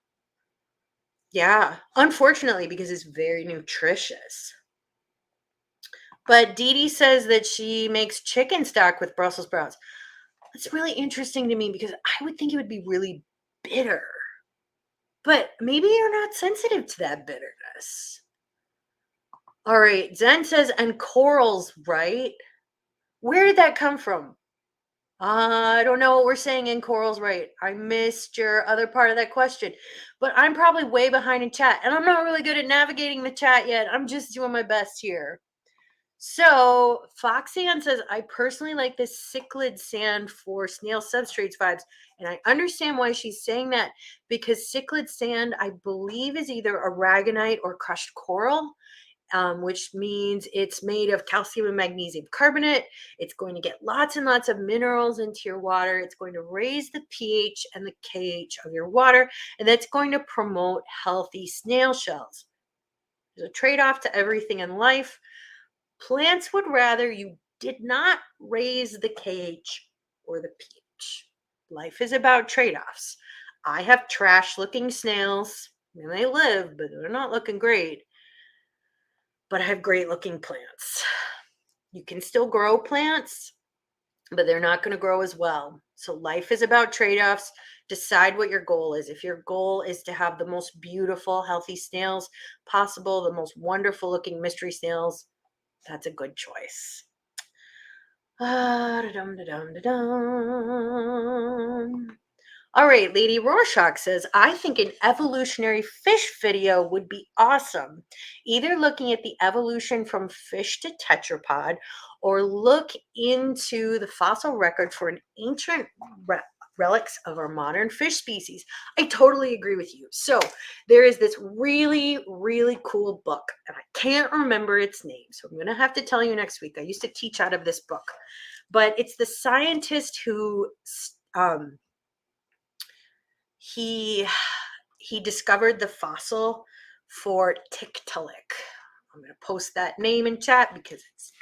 Yeah, unfortunately, because it's very nutritious. But Dee Dee says that she makes chicken stock with Brussels sprouts. That's really interesting to me because I would think it would be really bitter. But maybe you're not sensitive to that bitterness. All right, Zen says, and corals, right? Where did that come from? I don't know what we're saying in corals, right? I missed your other part of that question, but I'm probably way behind in chat, and I'm not really good at navigating the chat yet. I'm just doing my best here. So Foxyann says, I personally like this cichlid sand for snail substrates vibes, and I understand why she's saying that because cichlid sand, I believe, is either aragonite or crushed coral. Which means it's made of calcium and magnesium carbonate. It's going to get lots and lots of minerals into your water. It's going to raise the pH and the KH of your water, and that's going to promote healthy snail shells. There's a trade-off to everything in life. Plants would rather you did not raise the KH or the pH. Life is about trade-offs. I have trash-looking snails, and they live, but they're not looking great. But I have great looking plants. You can still grow plants, but they're not going to grow as well. So life is about trade-offs. Decide what your goal is. If your goal is to have the most beautiful, healthy snails possible, the most wonderful looking mystery snails, that's a good choice. All right, Lady Rorschach says, I think an evolutionary fish video would be awesome. Either looking at the evolution from fish to tetrapod or look into the fossil record for an ancient relics of our modern fish species. I totally agree with you. So there is this really, really cool book, and I can't remember its name. So I'm going to have to tell you next week. I used to teach out of this book, but it's the scientist who he discovered the fossil for Tiktaalik. I'm going to post that name in chat because it's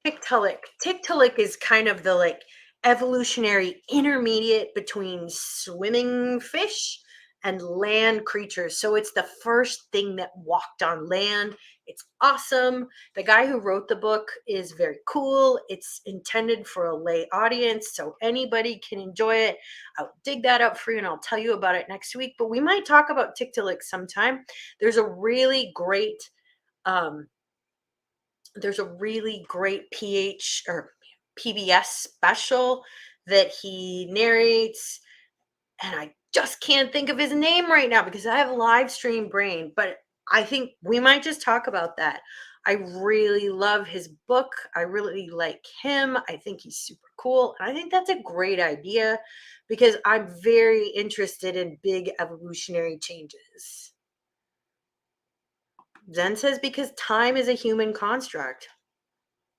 Tiktaalik. Tiktaalik is kind of the like evolutionary intermediate between swimming fish and land creatures. So it's the first thing that walked on land. It's awesome. The guy who wrote the book is very cool. It's intended for a lay audience, so anybody can enjoy it. I'll dig that up for you and I'll tell you about it next week. But we might talk about Tiktaalik sometime. There's a really great PH or PBS special that he narrates, and I just can't think of his name right now because I have live stream brain, but I think we might just talk about that. I really love his book. I really like him. I think he's super cool. And I think that's a great idea because I'm very interested in big evolutionary changes. Zen says because time is a human construct.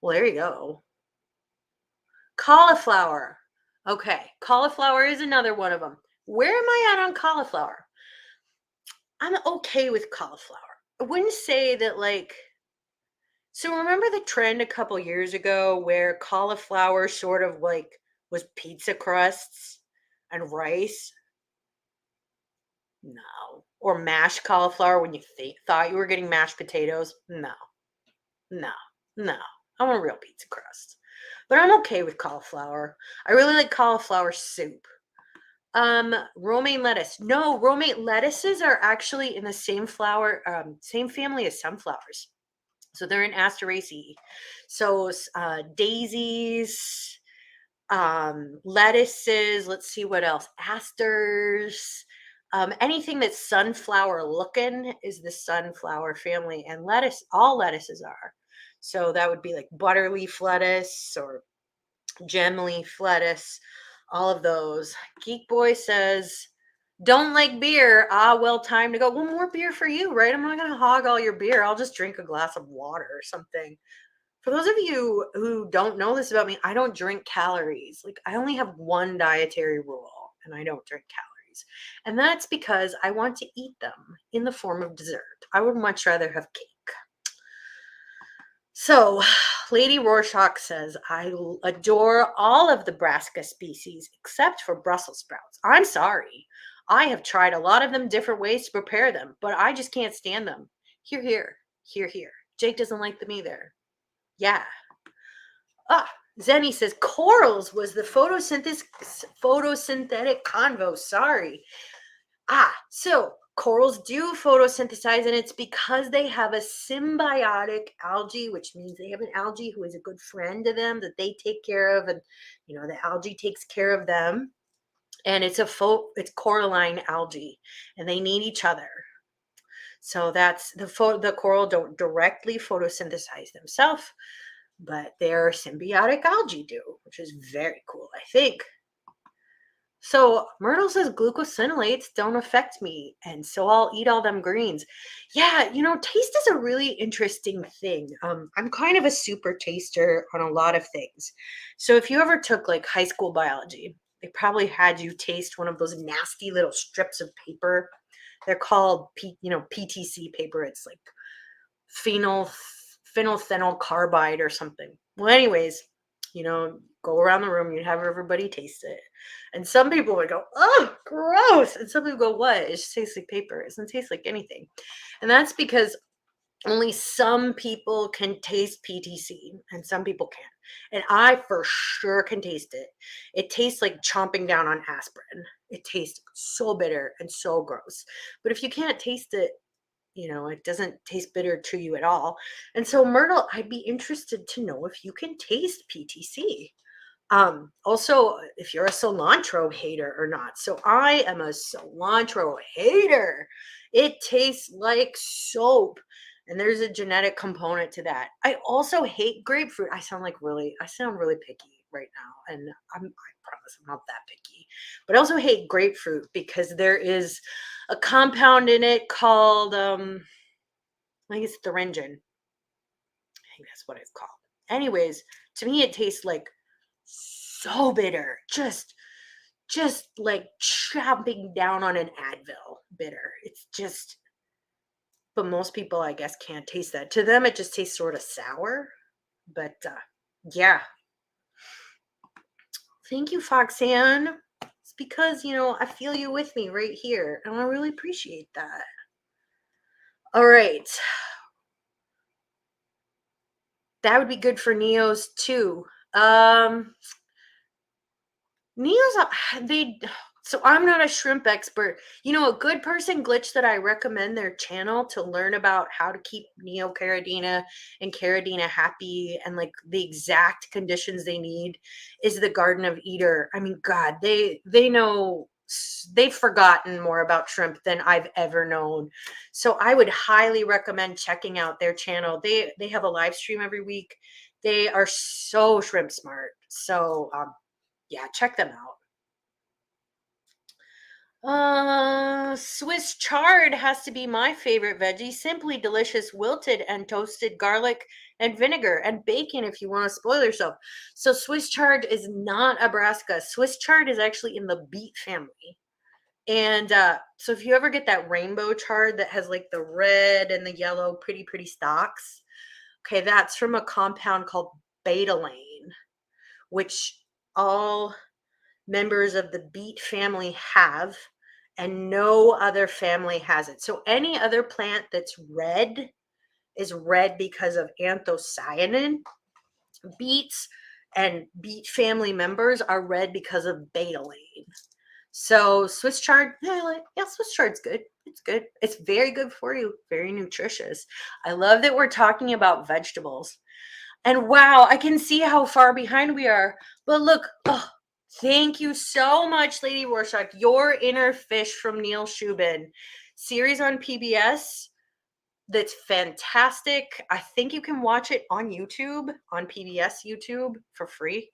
Well, there you go. Cauliflower. Okay, cauliflower is another one of them. Where am I at on cauliflower? I'm okay with cauliflower. I wouldn't say that like, so remember the trend a couple years ago where cauliflower sort of like was pizza crusts and rice? No. Or mashed cauliflower when you thought you were getting mashed potatoes? No. I want a real pizza crust. But I'm okay with cauliflower. I really like cauliflower soup. Romaine lettuce. No, romaine lettuces are actually in the same same family as sunflowers. So they're in Asteraceae. So daisies, lettuces, let's see what else. Asters, anything that's sunflower looking is the sunflower family, and lettuce, all lettuces are. So that would be like butterleaf lettuce or gem leaf lettuce, all of those. Geek Boy says, don't like beer. Ah, well, time to go. Well, more beer for you, right? I'm not going to hog all your beer. I'll just drink a glass of water or something. For those of you who don't know this about me, I don't drink calories. Like, I only have one dietary rule, and I don't drink calories. And that's because I want to eat them in the form of dessert. I would much rather have cake. So, Lady Rorschach says, I adore all of the brassica species except for Brussels sprouts. I'm sorry. I have tried a lot of them different ways to prepare them, but I just can't stand them. Hear, hear, hear, hear. Jake doesn't like them either. Yeah. Zenny says, corals was the photosynthetic convo. Sorry. So corals do photosynthesize, and it's because they have a symbiotic algae, which means they have an algae who is a good friend to them that they take care of, and the algae takes care of them. And it's coralline algae, and they need each other. So that's the coral don't directly photosynthesize themselves, but their symbiotic algae do, which is very cool, I think. So Myrtle says glucosinolates don't affect me, and so I'll eat all them greens. Yeah, taste is a really interesting thing. I'm kind of a super taster on a lot of things. So if you ever took like high school biology, they probably had you taste one of those nasty little strips of paper. They're called PTC paper. It's like phenylphenol carbide or something. Well, anyways, go around the room, you'd have everybody taste it. And some people would go, oh, gross. And some people go, what? It just tastes like paper. It doesn't taste like anything. And that's because only some people can taste PTC and some people can't. And I for sure can taste it. It tastes like chomping down on aspirin. It tastes so bitter and so gross. But if you can't taste it, it doesn't taste bitter to you at all. And so, Myrtle, I'd be interested to know if you can taste PTC. Also, if you're a cilantro hater or not. So I am a cilantro hater. It tastes like soap. And there's a genetic component to that. I also hate grapefruit. I sound really picky right now. And I promise I'm not that picky. But I also hate grapefruit because there is a compound in it called I think it's thuringin. I think that's what it's called. Anyways, to me it tastes like so bitter. Just like chomping down on an Advil bitter. It's just, but most people I guess can't taste that. To them it just tastes sort of sour. But yeah. Thank you, Foxanne. It's because, I feel you with me right here, and I really appreciate that. All right. That would be good for Neos too. Neos, so I'm not a shrimp expert. A good person glitch that I recommend their channel to learn about how to keep Neocaridina and Caridina happy and like the exact conditions they need is the Garden of Eder. I mean, God, they know, they've forgotten more about shrimp than I've ever known. So I would highly recommend checking out their channel. They have a live stream every week. They are so shrimp smart. So yeah, check them out. Swiss chard has to be my favorite veggie. Simply delicious, wilted and toasted garlic and vinegar and bacon if you want to spoil yourself. So Swiss chard is not a brassica. Swiss chard is actually in the beet family. And so if you ever get that rainbow chard that has like the red and the yellow pretty stalks, okay, that's from a compound called betalain, which all members of the beet family have, and no other family has it. So any other plant that's red is red because of anthocyanin. Beets and beet family members are red because of betalain. So Swiss chard, yeah, Swiss chard's good. It's good. It's very good for you. Very nutritious. I love that we're talking about vegetables. And wow, I can see how far behind we are. But look, thank you so much, Lady Rorschach. Your Inner Fish from Neil Shubin. Series on PBS that's fantastic. I think you can watch it on YouTube, on PBS YouTube for free.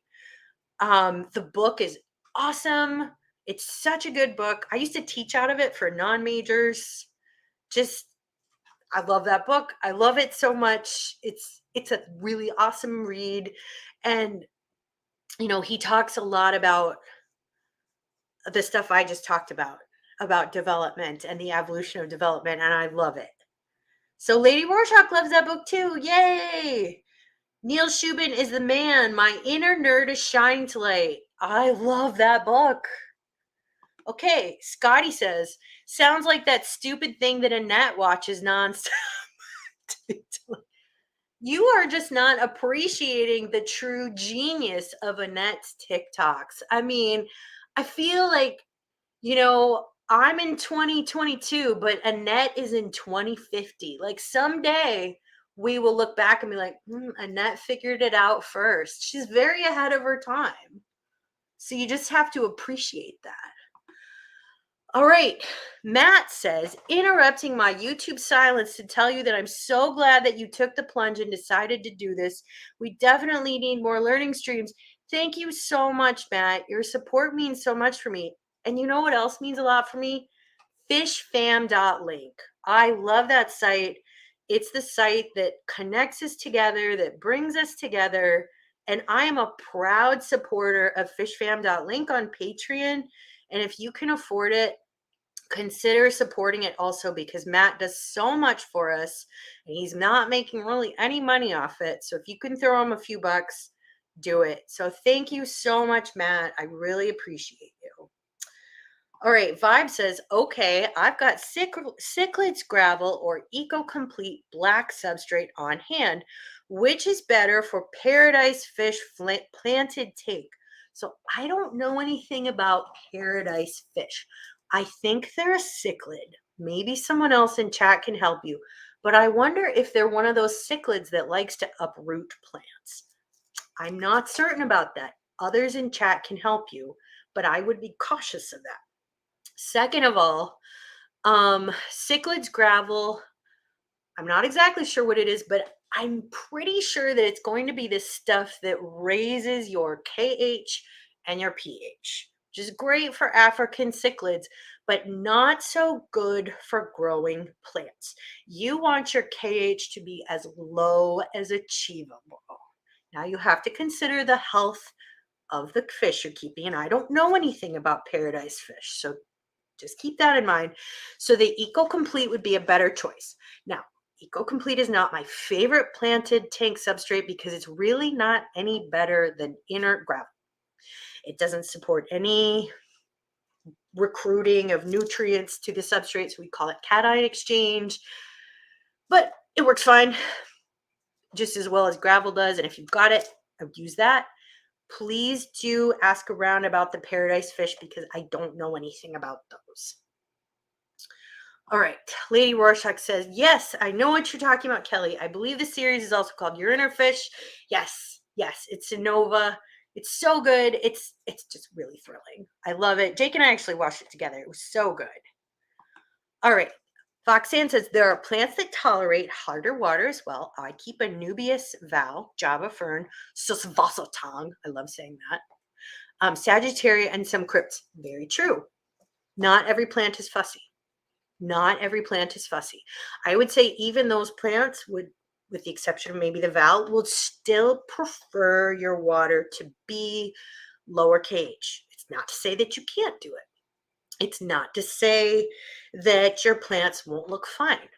The book is awesome. It's such a good book. I used to teach out of it for non-majors. I love that book. I love it so much. It's a really awesome read. And he talks a lot about the stuff I just talked about development and the evolution of development, and I love it. So Lady Rorschach loves that book too. Yay! Neil Shubin is the man. My inner nerd is shining to light. I love that book. Okay, Scotty says, sounds like that stupid thing that Annette watches nonstop. You are just not appreciating the true genius of Annette's TikToks. I mean, I feel like, I'm in 2022, but Annette is in 2050. Like someday we will look back and be like, Annette figured it out first. She's very ahead of her time. So you just have to appreciate that. All right. Matt says, interrupting my YouTube silence to tell you that I'm so glad that you took the plunge and decided to do this. We definitely need more learning streams. Thank you so much, Matt. Your support means so much for me. And you know what else means a lot for me? Fishfam.link. I love that site. It's the site that connects us together, that brings us together. And I am a proud supporter of fishfam.link on Patreon. And if you can afford it, consider supporting it also, because Matt does so much for us and he's not making really any money off it. So if you can throw him a few bucks, do it. So thank you so much, Matt. I really appreciate you. All right, Vibe says, okay, I've got cichlids gravel or eco-complete black substrate on hand. Which is better for paradise fish planted take? So I don't know anything about paradise fish. I think they're a cichlid. Maybe someone else in chat can help you. But I wonder if they're one of those cichlids that likes to uproot plants. I'm not certain about that. Others in chat can help you, but I would be cautious of that. Second of all, cichlids gravel I'm not exactly sure what it is, but I'm pretty sure that it's going to be this stuff that raises your KH and your pH, which is great for African cichlids, but not so good for growing plants. You want your KH to be as low as achievable. Now you have to consider the health of the fish you're keeping, and I don't know anything about paradise fish, so just keep that in mind. So the Eco-Complete would be a better choice. Now, Eco-Complete is not my favorite planted tank substrate because it's really not any better than inert gravel. It doesn't support any recruiting of nutrients to the substrate, so we call it cation exchange, but it works fine, just as well as gravel does. And if you've got it, I would use that. Please do ask around about the paradise fish because I don't know anything about those. All right, Lady Rorschach says, yes, I know what you're talking about, Kelly. I believe the series is also called Uriner Fish. Yes, it's a Nova. It's so good. It's just really thrilling. I love it. Jake and I actually watched it together. It was so good. All right, Foxanne says, there are plants that tolerate harder water as well. I keep a Nubius val, Java fern, Susvasotang. I love saying that. Sagittaria and some crypts. Very true. Not every plant is fussy. Not every plant is fussy. I would say even those plants would, with the exception of maybe the val, would still prefer your water to be lower KH. It's not to say that you can't do it. It's not to say that your plants won't look fine.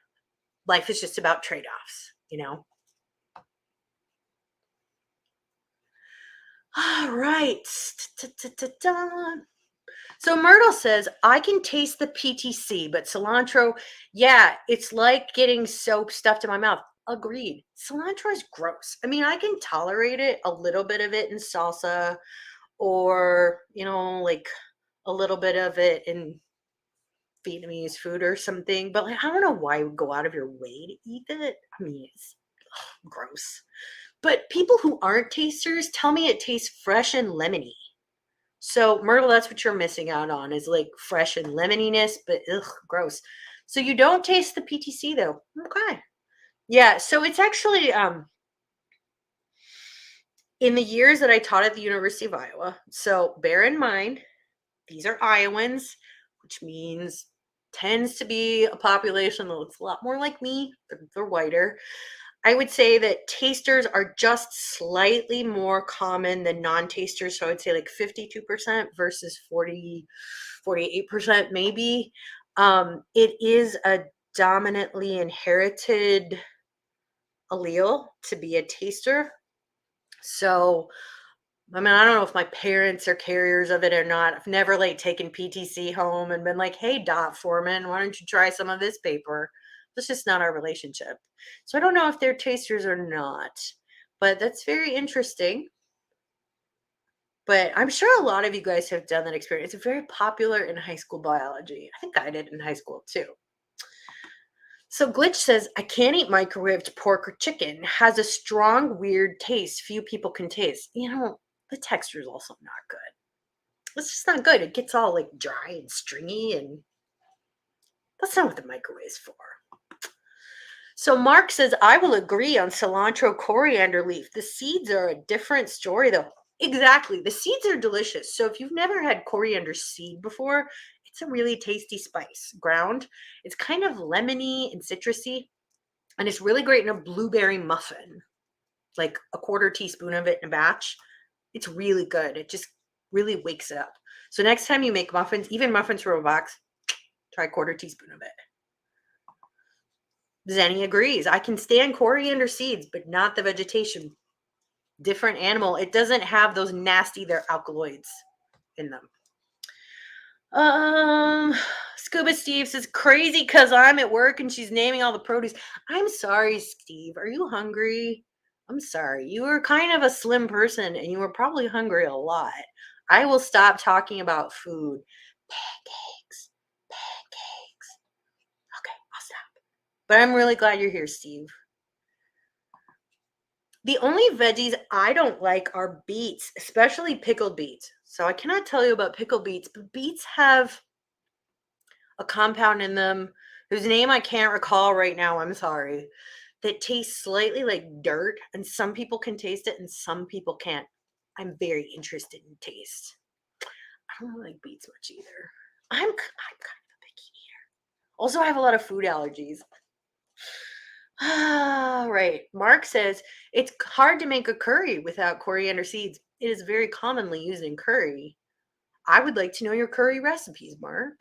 Life is just about trade-offs, you know? All right. So Myrtle says, I can taste the PTC, but cilantro, yeah, it's like getting soap stuffed in my mouth. Agreed. Cilantro is gross. I mean, I can tolerate it, a little bit of it in salsa or, like a little bit of it in Vietnamese food or something, but like, I don't know why you would go out of your way to eat it. I mean, it's gross. But people who aren't tasters tell me it tastes fresh and lemony. So Myrtle, that's what you're missing out on is like fresh and lemoniness, but gross. So you don't taste the PTC though. Okay. Yeah, so it's actually in the years that I taught at the University of Iowa. So bear in mind, these are Iowans, which means tends to be a population that looks a lot more like me. They're whiter. I would say that tasters are just slightly more common than non-tasters. So I would say like 52% versus 48% maybe. It is a dominantly inherited allele to be a taster. So, I mean, I don't know if my parents are carriers of it or not. I've never like taken PTC home and been like, hey, Dot Foreman, why don't you try some of this paper? That's just not our relationship. So I don't know if they're tasters or not, but that's very interesting. But I'm sure a lot of you guys have done that experience. It's very popular in high school biology. I think I did in high school too. So Glitch says, I can't eat microwaved pork or chicken. Has a strong, weird taste. Few people can taste. The texture is also not good. It's just not good. It gets all like dry and stringy, and that's not what the microwave's for. So Mark says, I will agree on cilantro coriander leaf. The seeds are a different story though. Exactly. The seeds are delicious. So if you've never had coriander seed before, it's a really tasty spice. Ground. It's kind of lemony and citrusy, and it's really great in a blueberry muffin. Like a quarter teaspoon of it in a batch. It's really good. It just really wakes it up. So next time you make muffins, even muffins from a box, try a quarter teaspoon of it. Zenny agrees. I can stand coriander seeds, but not the vegetation. Different animal. It doesn't have those nasty, they're alkaloids in them. Scuba Steve says, crazy because I'm at work and she's naming all the produce. I'm sorry, Steve. Are you hungry? I'm sorry. You were kind of a slim person and you were probably hungry a lot. I will stop talking about food. Pancakes. Okay, I'll stop. But I'm really glad you're here, Steve. The only veggies I don't like are beets, especially pickled beets. So I cannot tell you about pickled beets, but beets have a compound in them whose name I can't recall right now, I'm sorry, that tastes slightly like dirt, and some people can taste it and some people can't. I'm very interested in taste. I don't really like beets much either. I'm kind of a picky eater. Also, I have a lot of food allergies. Right. Mark says it's hard to make a curry without coriander seeds. It is very commonly used in curry. I would like to know your curry recipes, Mark.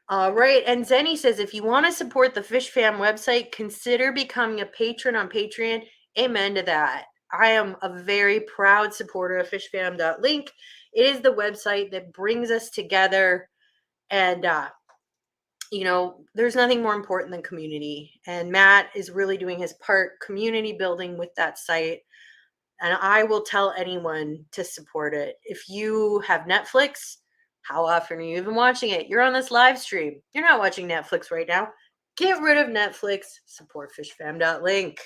All right. And Zenny says if you want to support the Fish Fam website, consider becoming a patron on Patreon. Amen to that. I am a very proud supporter of fishfam.link. It is the website that brings us together. And, there's nothing more important than community. And Matt is really doing his part community building with that site. And I will tell anyone to support it. If you have Netflix, how often are you even watching it? You're on this live stream. You're not watching Netflix right now. Get rid of Netflix. Support fishfam.link.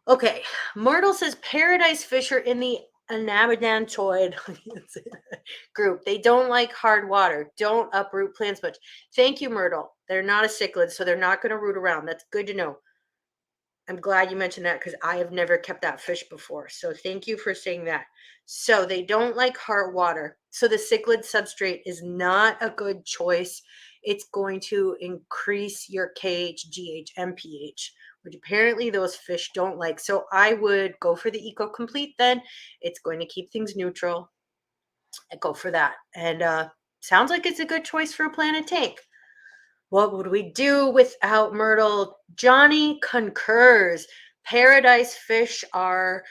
Okay. Myrtle says paradise fish are in the anabadantoid group. They don't like hard water. Don't uproot plants much. Thank you, Myrtle. They're not a cichlid, so they're not going to root around. That's good to know. I'm glad you mentioned that because I have never kept that fish before. So thank you for saying that. So they don't like hard water. So the cichlid substrate is not a good choice. It's going to increase your KH, GH, MPH, which apparently those fish don't like. So I would go for the Eco Complete then. It's going to keep things neutral. I'd go for that. And sounds like it's a good choice for a planted tank. What would we do without Myrtle? Johnny concurs. Paradise fish are,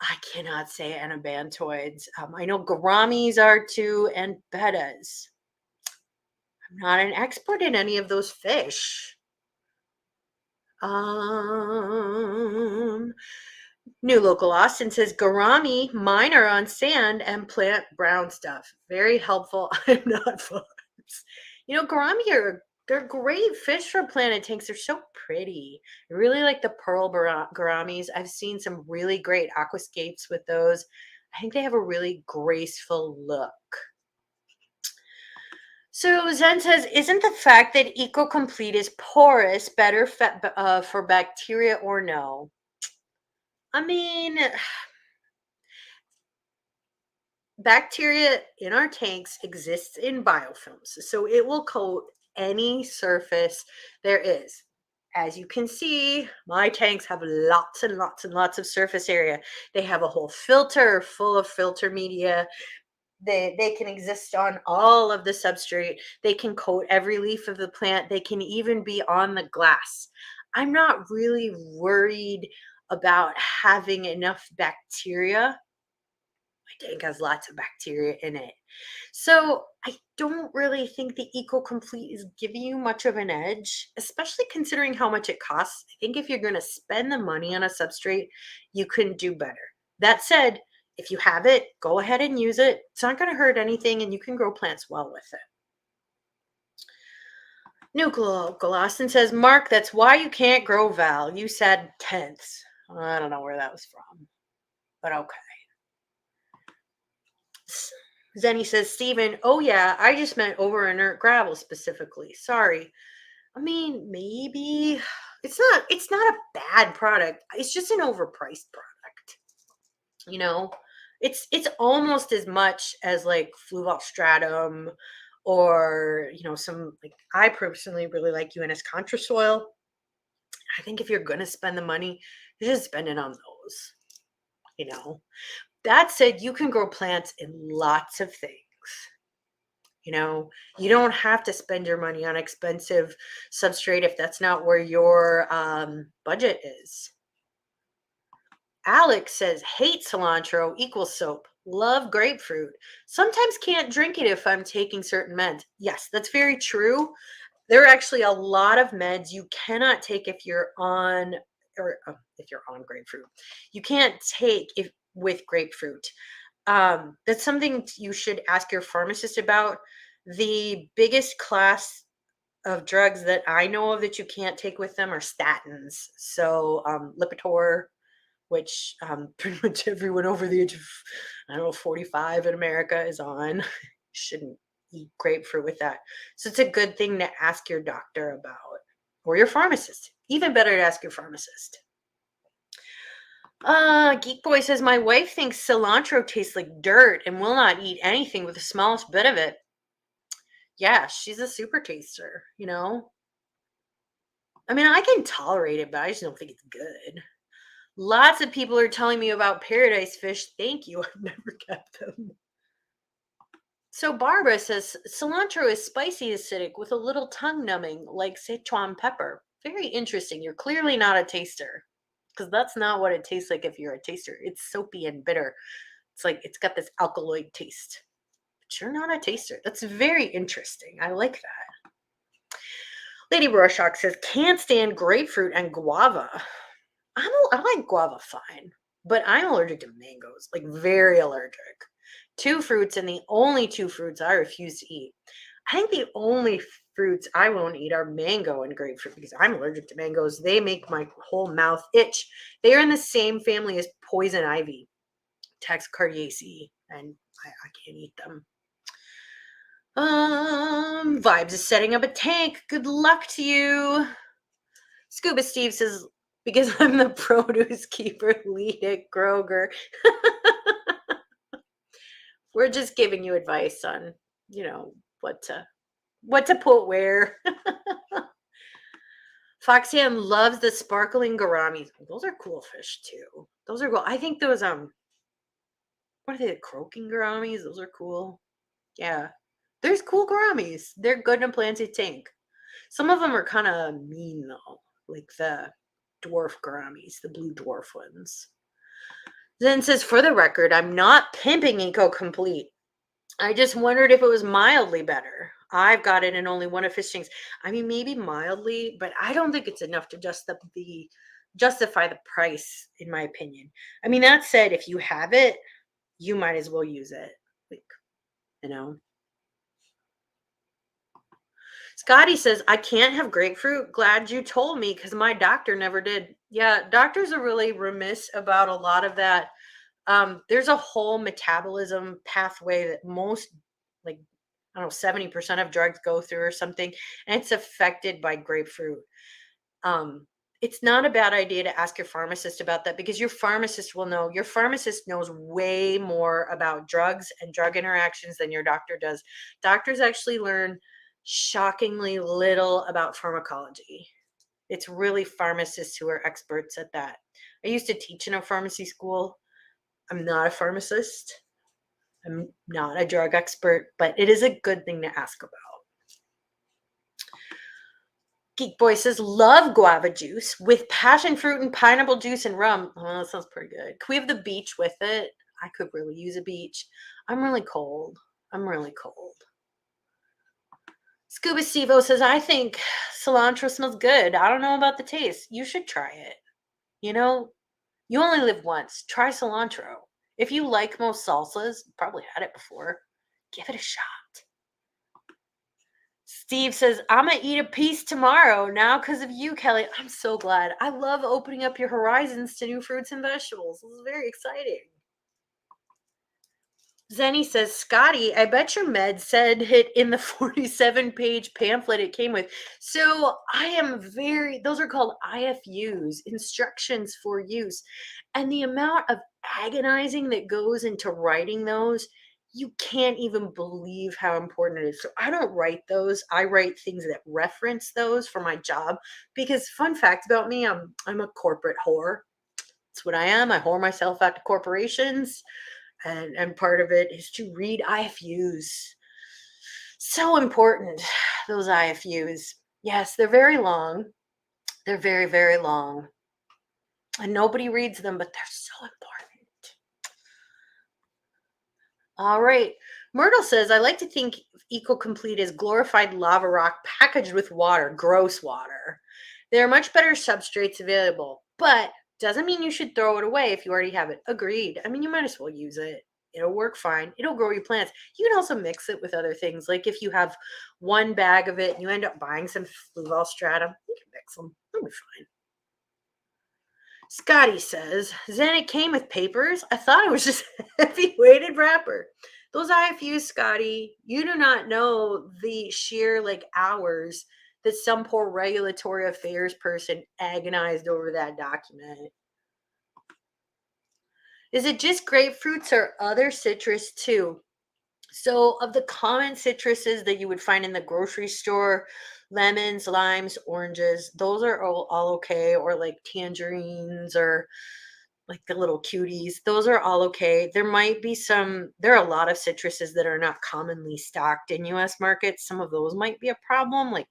I cannot say anabantoids. I know gouramis are too, and bettas. I'm not an expert in any of those fish. New Local Austin says gourami, mine are on sand and plant brown stuff. Very helpful. I'm not farms. Gourami they're great fish for planted tanks. They're so pretty. I really like the pearl gouramis. I've seen some really great aquascapes with those. I think they have a really graceful look. So Zen says, isn't the fact that Eco Complete is porous better for bacteria or no? I mean, bacteria in our tanks exists in biofilms, so it will coat any surface there is. As you can see, my tanks have lots and lots and lots of surface area. They have a whole filter full of filter media. They can exist on all of the substrate. They can coat every leaf of the plant. They can even be on the glass. I'm not really worried about having enough bacteria. My tank has lots of bacteria in it. So I don't really think the Eco Complete is giving you much of an edge, especially considering how much it costs. I think if you're going to spend the money on a substrate, you can do better. That said, if you have it, go ahead and use it. It's not going to hurt anything, and you can grow plants well with it. Nuclear Austin says, Mark, that's why you can't grow Val. You said tenths. I don't know where that was from, but okay. Zenny says, Steven, oh yeah, I just meant over inert gravel specifically. Sorry. I mean, maybe it's not a bad product. It's just an overpriced product. It's almost as much as like Fluval Stratum or, some, like, I personally really like UNS Contra Soil. I think if you're going to spend the money, you just spend it on those. That said, you can grow plants in lots of things. You don't have to spend your money on expensive substrate if that's not where your budget is. Alex says, hate cilantro equals soap. Love grapefruit. Sometimes can't drink it if I'm taking certain meds. Yes, that's very true. There are actually a lot of meds you cannot take if you're on grapefruit. You can't take with grapefruit. That's something you should ask your pharmacist about. The biggest class of drugs that I know of that you can't take with them are statins. So Lipitor, which pretty much everyone over the age of, 45 in America is on. shouldn't eat grapefruit with that. So it's a good thing to ask your doctor about, or your pharmacist. Even better to ask your pharmacist. Geek Boy says, my wife thinks cilantro tastes like dirt and will not eat anything with the smallest bit of it. Yeah, she's a super taster, you know? I mean, I can tolerate it, but I just don't think it's good. Lots of people are telling me about paradise fish. Thank you. I've never kept them. So Barbara says cilantro is spicy acidic with a little tongue numbing like Sichuan pepper. Very interesting. You're clearly not a taster because that's not what it tastes like if you're a taster. It's soapy and bitter. It's like it's got this alkaloid taste. But you're not a taster. That's very interesting. I like that. Lady Rorschach says can't stand grapefruit and guava. I like guava fine, but I'm allergic to mangoes, like very allergic. Two fruits and the only two fruits I refuse to eat. I think the only fruits I won't eat are mango and grapefruit because I'm allergic to mangoes. They make my whole mouth itch. They are in the same family as poison ivy, Taxicardiaceae, and I can't eat them. Vibes is setting up a tank. Good luck to you. Scuba Steve says, because I'm the produce keeper lead at Kroger. We're just giving you advice on, what to put where. Foxanne loves the sparkling gouramis. Those are cool fish too. Those are cool. I think those what are they? The croaking gouramis? Those are cool. Yeah. There's cool gouramis. They're good in a planted tank. Some of them are kind of mean though, like the dwarf gouramis, the blue dwarf ones. Then says, for the record, I'm not pimping Eco Complete. I just wondered if it was mildly better. I've got it in only one of his things. I mean, maybe mildly, but I don't think it's enough to justify the price, in my opinion. I mean, that said, if you have it, you might as well use it. Like, you know. Scotty says, I can't have grapefruit. Glad you told me because my doctor never did. Yeah, doctors are really remiss about a lot of that. There's a whole metabolism pathway that most, like, I don't know, 70% of drugs go through or something, and it's affected by grapefruit. It's not a bad idea to ask your pharmacist about that because your pharmacist will know. Your pharmacist knows way more about drugs and drug interactions than your doctor does. Doctors actually learn shockingly little about pharmacology. It's really pharmacists who are experts at that. I used to teach in a pharmacy school. I'm not a pharmacist. I'm not a drug expert, but it is a good thing to ask about. Geek Boy says, love guava juice with passion fruit and pineapple juice and rum. Oh, that sounds pretty good. Can we have the beach with it? I could really use a beach. I'm really cold. Scuba Stevo says, I think cilantro smells good. I don't know about the taste. You should try it. You only live once. Try cilantro. If you like most salsas, probably had it before, give it a shot. Steve says, I'm going to eat a piece tomorrow now because of you, Kelly. I'm so glad. I love opening up your horizons to new fruits and vegetables. This is very exciting. Zenny says, Scotty, I bet your med said it in the 47-page pamphlet it came with. So those are called IFUs, instructions for use. And the amount of agonizing that goes into writing those, you can't even believe how important it is. So I don't write those. I write things that reference those for my job because fun fact about me, I'm a corporate whore. That's what I am. I whore myself out to corporations. And part of it is to read IFUs. So important, those IFUs. Yes, they're very long. They're very, very long. And nobody reads them, but they're so important. All right. Myrtle says, I like to think Eco Complete is glorified lava rock packaged with water, gross water. There are much better substrates available, but doesn't mean you should throw it away if you already have it. Agreed. I mean, you might as well use it. It'll work fine. It'll grow your plants. You can also mix it with other things. Like if you have one bag of it and you end up buying some fluval stratum, you can mix them. It'll be fine. Scotty says, Zen, it came with papers. I thought it was just a heavy weighted wrapper. Those IFUs, Scotty, you do not know the sheer like hours that some poor regulatory affairs person agonized over that document. Is it just grapefruits or other citrus too? So, of the common citruses that you would find in the grocery store, lemons, limes, oranges, those are all okay, or like tangerines or like the little cuties, those are all okay. There might be there are a lot of citruses that are not commonly stocked in US markets. Some of those might be a problem, like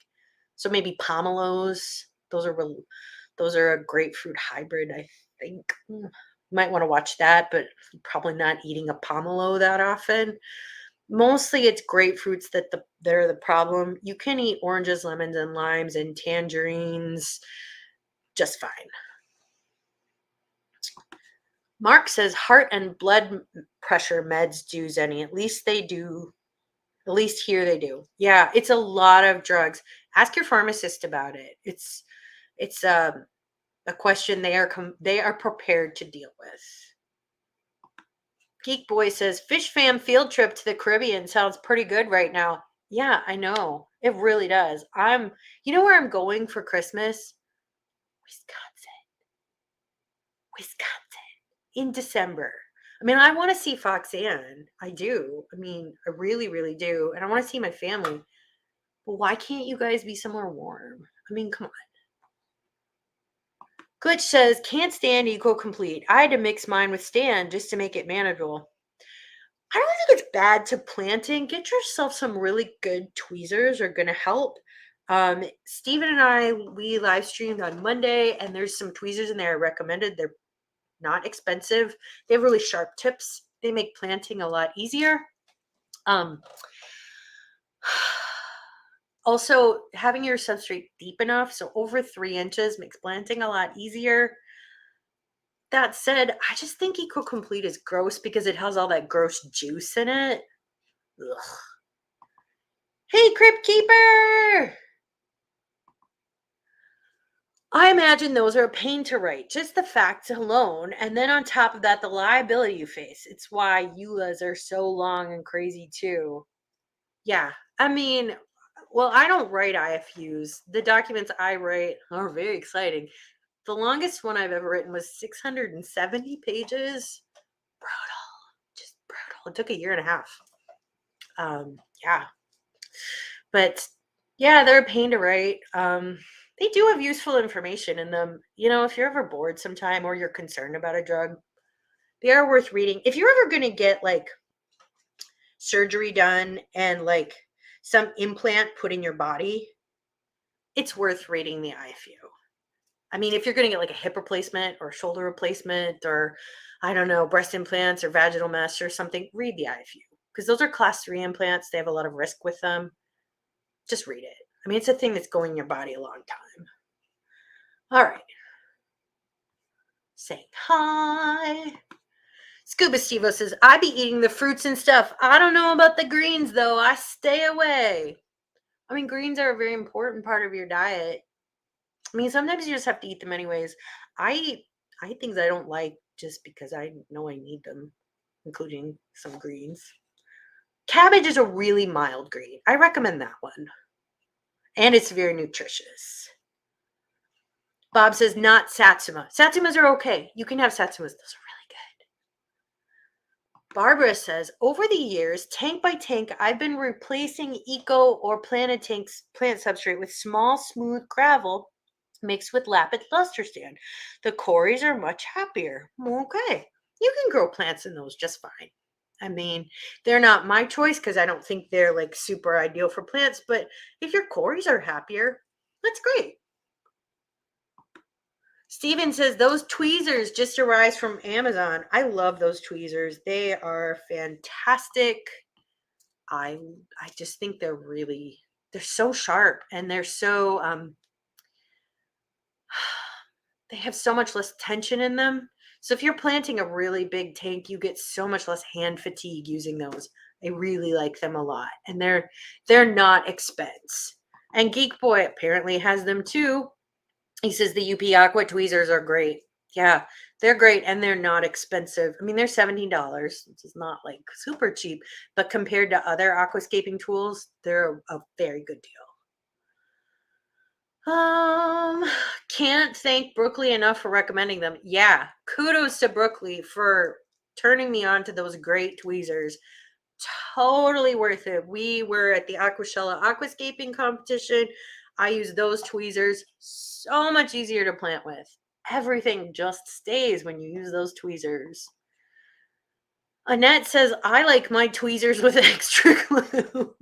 so maybe pomelos. Those are a grapefruit hybrid, I think. Might want to watch that, but probably not eating a pomelo that often. Mostly it's grapefruits they're the problem. You can eat oranges, lemons, and limes and tangerines just fine. Mark says heart and blood pressure meds do any. At least they do. At least here they do. Yeah, it's a lot of drugs. Ask your pharmacist about it. It's a question they are prepared to deal with. Geek Boy says fish fam field trip to the Caribbean sounds pretty good right now. Yeah, I know. It really does. You know where I'm going for Christmas? Wisconsin. In December. I mean, I want to see Foxanne. I do. I mean, I really, really do. And I want to see my family. But why can't you guys be somewhere warm? I mean, come on. Glitch says, can't stand equal complete. I had to mix mine with stand just to make it manageable. I don't think it's bad to planting. Get yourself some really good tweezers are going to help. Steven and I, we live streamed on Monday, and there's some tweezers in there I recommended. They're not expensive. They have really sharp tips. They make planting a lot easier. Also, having your substrate deep enough, so over 3 inches, makes planting a lot easier. That said, I just think Eco Complete is gross because it has all that gross juice in it. Ugh. Hey, Crypt Keeper! I imagine those are a pain to write, just the facts alone, and then on top of that, the liability you face. It's why EULAs are so long and crazy too. Yeah, I mean, well, I don't write IFUs. The documents I write are very exciting. The longest one I've ever written was 670 pages. Brutal, just brutal. It took a year and a half. Yeah, but yeah, they're a pain to write. They do have useful information in them. You know, if you're ever bored sometime or you're concerned about a drug, they are worth reading. If you're ever going to get like surgery done and like some implant put in your body, it's worth reading the IFU. I mean, if you're going to get like a hip replacement or shoulder replacement or I don't know, breast implants or vaginal mesh or something, read the IFU because those are class 3 implants. They have a lot of risk with them. Just read it. I mean, it's a thing that's going in your body a long time. All right. Saying hi. Scuba Stevo says, I be eating the fruits and stuff. I don't know about the greens, though. I stay away. I mean, greens are a very important part of your diet. I mean, sometimes you just have to eat them anyways. I eat things I don't like just because I know I need them, including some greens. Cabbage is a really mild green. I recommend that one. And it's very nutritious. Bob says, not satsuma. Satsumas are okay. You can have satsumas. Those are really good. Barbara says, over the years, tank by tank, I've been replacing eco or plant substrate with small, smooth gravel mixed with lapid luster stand. The quarries are much happier. Okay. You can grow plants in those just fine. I mean, they're not my choice because I don't think they're like super ideal for plants, but if your quarries are happier, that's great. Steven says those tweezers just arrived from Amazon. I love those tweezers. They are fantastic. I just think they're so sharp and they're so they have so much less tension in them. So if you're planting a really big tank, you get so much less hand fatigue using those. I really like them a lot. And they're not expense. And Geek Boy apparently has them too. He says the UP Aqua tweezers are great. Yeah, They're great and they're not expensive. I mean, they're $17, which is not like super cheap, but compared to other aquascaping tools, they're a very good deal. Um, can't thank Brooklyn enough for recommending them. Yeah, kudos to Brooklyn for turning me on to those great tweezers. Totally worth it. We were at the Aquashella aquascaping competition. I use those tweezers. So much easier to plant with. Everything just stays when you use those tweezers. Annette says, I like my tweezers with extra glue.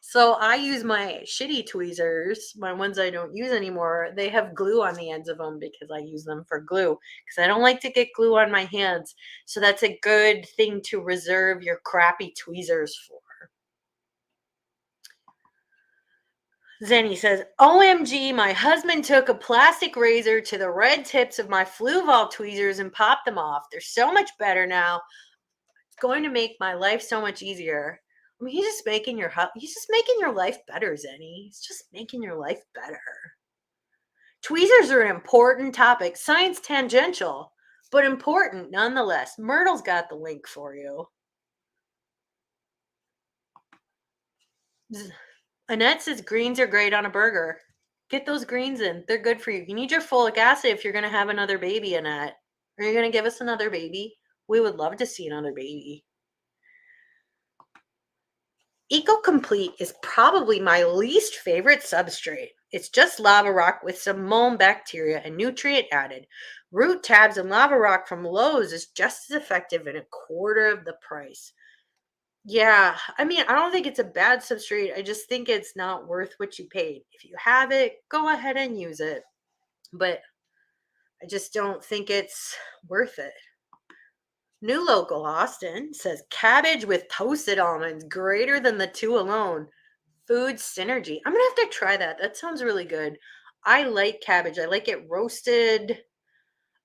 So I use my shitty tweezers, my ones I don't use anymore. They have glue on the ends of them because I use them for glue because I don't like to get glue on my hands. So that's a good thing to reserve your crappy tweezers for. Zenny says, OMG, my husband took a plastic razor to the red tips of my Fluval tweezers and popped them off. They're so much better now. Going to make my life so much easier. I mean, he's just making your life better, Zenny. He's just making your life better. Tweezers are an important topic, science tangential, but important nonetheless. Myrtle's got the link for you. Annette says greens are great on a burger. Get those greens in. They're good for you. You need your folic acid if you're going to have another baby, Annette. Are you going to give us another baby? We would love to see another baby. EcoComplete is probably my least favorite substrate. It's just lava rock with some mold bacteria and nutrient added. Root tabs and lava rock from Lowe's is just as effective and a quarter of the price. Yeah, I mean, I don't think it's a bad substrate. I just think it's not worth what you paid. If you have it, go ahead and use it. But I just don't think it's worth it. New local Austin says cabbage with toasted almonds greater than the two alone. Food synergy. I'm gonna have to try that. That sounds really good. I like cabbage. I like it roasted.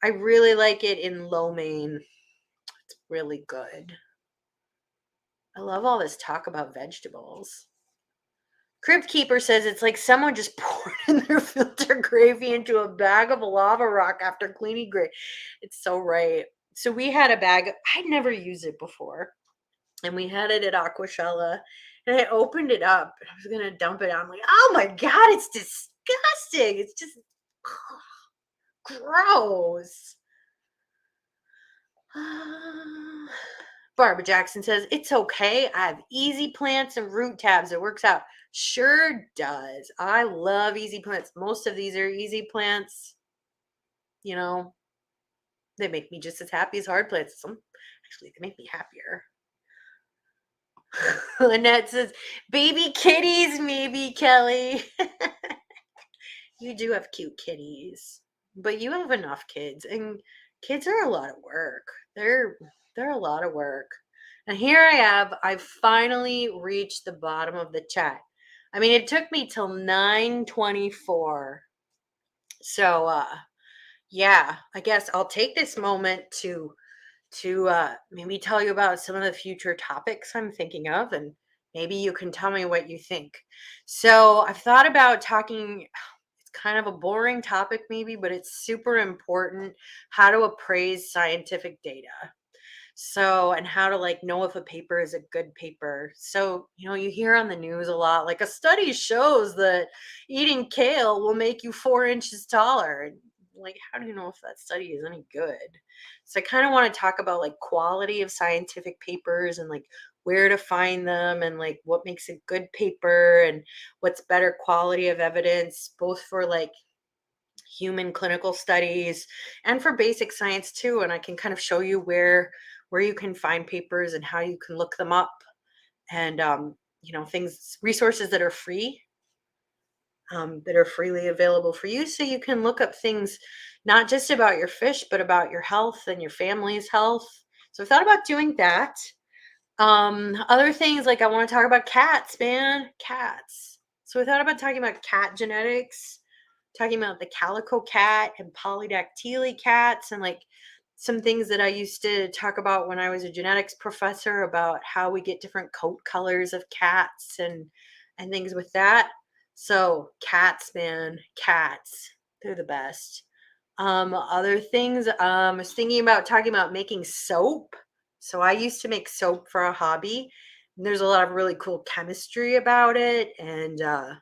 I really like it in lo mein. It's really good. I love all this talk about vegetables. Crypt Keeper says it's like someone just poured in their filter gravy into a bag of lava rock after cleaning gravy. It's so right. So we had a bag. I'd never used it before. And we had it at Aquashella. And I opened it up. I was going to dump it out. I'm like, oh my God, it's disgusting. It's just gross. Barbara Jackson says, it's okay. I have easy plants and root tabs. It works out. Sure does. I love easy plants. Most of these are easy plants. You know, they make me just as happy as hard plants. Actually, they make me happier. Annette says, baby kitties, maybe, Kelly. You do have cute kitties, but you have enough kids, and kids are a lot of work. They're a lot of work. And here I've finally reached the bottom of the chat. I mean, it took me till 9:24. So yeah, I guess I'll take this moment to maybe tell you about some of the future topics I'm thinking of, and maybe you can tell me what you think. So I've thought about talking, it's kind of a boring topic maybe, but it's super important, how to appraise scientific data. So, and how to like know if a paper is a good paper. So, you hear on the news a lot, like a study shows that eating kale will make you 4 inches taller. Like, how do you know if that study is any good? So I kind of want to talk about like quality of scientific papers and like where to find them and like what makes a good paper and what's better quality of evidence, both for like human clinical studies and for basic science too. And I can kind of show you where you can find papers and how you can look them up, and things, resources that are free, that are freely available for you, so you can look up things not just about your fish but about your health and your family's health. So I thought about doing that. Other things, like I want to talk about cats, man, cats. So I thought about talking about cat genetics, talking about the calico cat and polydactyly cats, and like some things that I used to talk about when I was a genetics professor about how we get different coat colors of cats and things with that. So cats, man, cats, they're the best. Other things, I was thinking about talking about making soap. So I used to make soap for a hobby. And there's a lot of really cool chemistry about it, and I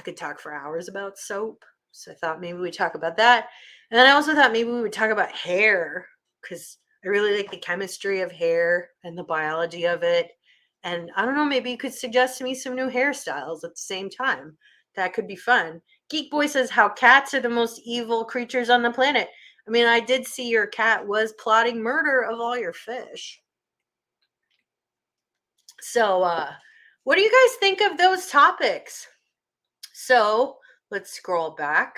could talk for hours about soap. So I thought maybe we'd talk about that. And then I also thought maybe we would talk about hair, because I really like the chemistry of hair and the biology of it. And I don't know, maybe you could suggest to me some new hairstyles at the same time. That could be fun. Geek Boy says how cats are the most evil creatures on the planet. I mean, I did see your cat was plotting murder of all your fish. So, what do you guys think of those topics? So, let's scroll back.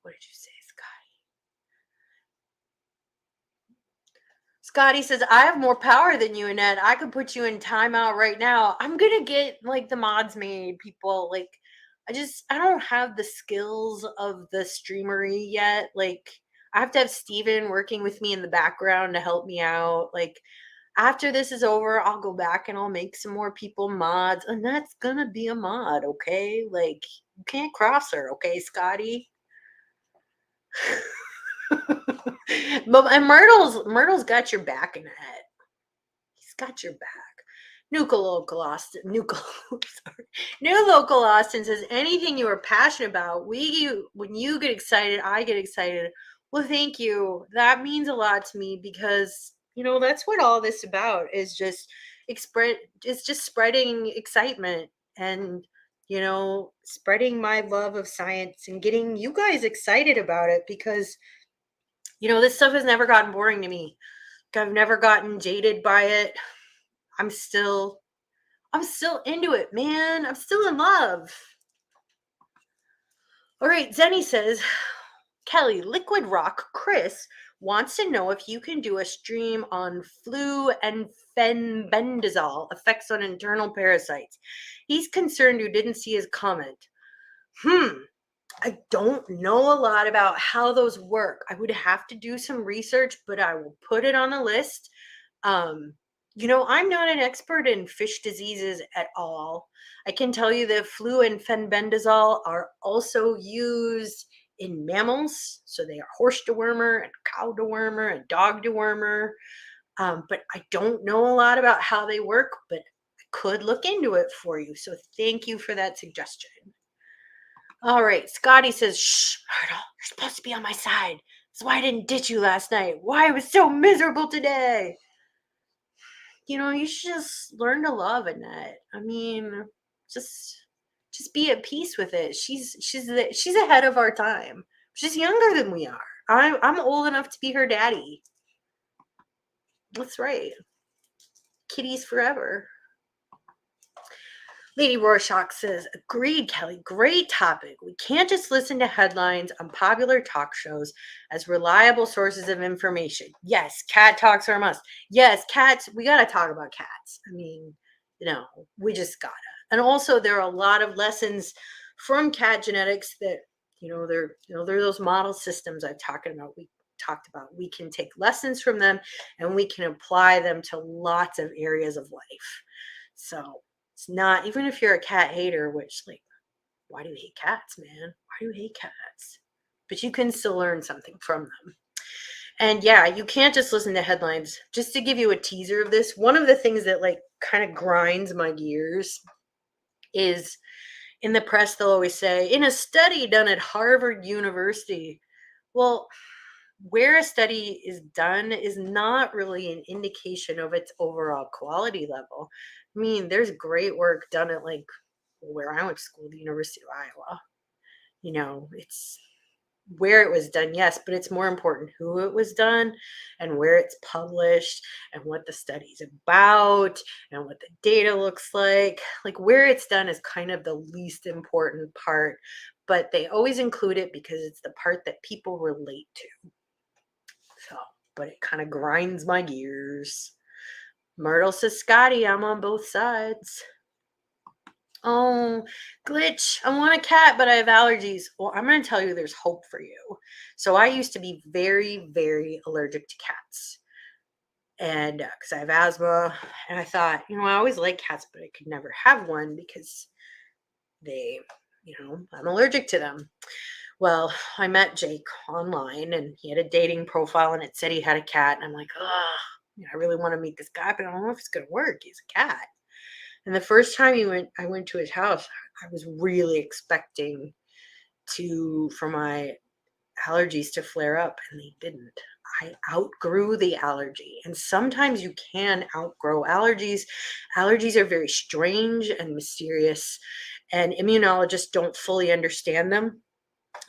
What did you say, Scotty? Scotty says, I have more power than you, Annette. I could put you in timeout right now. I'm going to get like the mods made, people. Like, I don't have the skills of the streamery yet. Like, I have to have Steven working with me in the background to help me out. Like, after this is over, I'll go back and I'll make some more people mods. And that's going to be a mod, okay? Like, you can't cross her, okay, Scotty? But and Myrtle's got your back in it. He's got your back. New local Austin says anything you are passionate about. When you get excited, I get excited. Well, thank you. That means a lot to me, because that's what all this about is. It's just spreading excitement and spreading my love of science and getting you guys excited about it, because this stuff has never gotten boring to me. I've never gotten jaded by it. I'm still into it, man. I'm still in love. All right, Zenny says, Kelly, Liquid Rock Chris wants to know if you can do a stream on flu and fenbendazole effects on internal parasites. He's concerned you didn't see his comment. I don't know a lot about how those work. I would have to do some research, but I will put it on the list. I'm not an expert in fish diseases at all. I can tell you that flu and fenbendazole are also used in mammals. So they are horse dewormer and cow dewormer and dog dewormer. But I don't know a lot about how they work, but I could look into it for you. So thank you for that suggestion. All right, Scotty says, shh, Myrtle, you're supposed to be on my side. That's why I didn't ditch you last night. Why I was so miserable today. You should just learn to love Annette. I mean, just be at peace with it. She's ahead of our time. She's younger than we are. I'm old enough to be her daddy. That's right. Kitties forever. Lady Rorschach says, agreed, Kelly. Great topic. We can't just listen to headlines on popular talk shows as reliable sources of information. Yes, cat talks are a must. Yes, cats. We got to talk about cats. I mean, we just got to. And also, there are a lot of lessons from cat genetics that, they're those model systems I've talked about. We can take lessons from them and we can apply them to lots of areas of life. So, it's not, even if you're a cat hater, which, like, why do you hate cats, man? Why do you hate cats? But you can still learn something from them. And yeah, you can't just listen to headlines. Just to give you a teaser of this, one of the things that like kind of grinds my gears is in the press, they'll always say, in a study done at Harvard University. Well, where a study is done is not really an indication of its overall quality level. I mean, there's great work done at like where I went to school, the University of Iowa. It's where it was done, yes, but it's more important who it was done and where it's published and what the study's about and what the data looks like. Like where it's done is kind of the least important part, but they always include it because it's the part that people relate to. So, but it kind of grinds my gears. Myrtle says, Scotty, I'm on both sides. Oh, Glitch, I want a cat, but I have allergies. Well, I'm going to tell you there's hope for you. So I used to be very, very allergic to cats. And because I have asthma, and I thought, I always liked cats, but I could never have one because they I'm allergic to them. Well, I met Jake online and he had a dating profile and it said he had a cat. And I'm like, oh, I really want to meet this guy, but I don't know if it's going to work. He's a cat. And the first time I went to his house, I was really expecting for my allergies to flare up, and they didn't. I outgrew the allergy. And sometimes you can outgrow allergies. Allergies are very strange and mysterious, and immunologists don't fully understand them.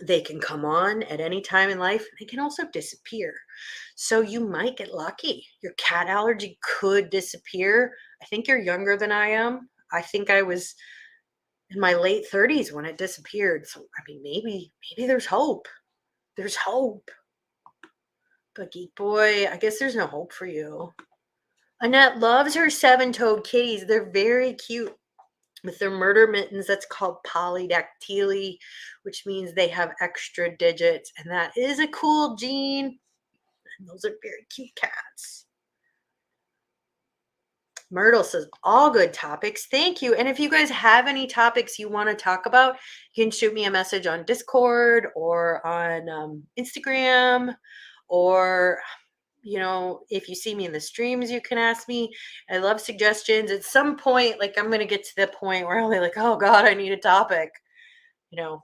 They can come on at any time in life. They can also disappear. So you might get lucky. Your cat allergy could disappear. I think you're younger than I am. I think I was in my late 30s when it disappeared. So maybe there's hope. There's hope. But Geek Boy, I guess there's no hope for you. Annette loves her 7-toed kitties. They're very cute. With their murder mittens, that's called polydactyly, which means they have extra digits. And that is a cool gene. And those are very cute cats. Myrtle says, all good topics. Thank you. And if you guys have any topics you want to talk about, you can shoot me a message on Discord or on Instagram, or, if you see me in the streams, you can ask me. I love suggestions. At some point, I'm going to get to the point where I'm like, oh God, I need a topic.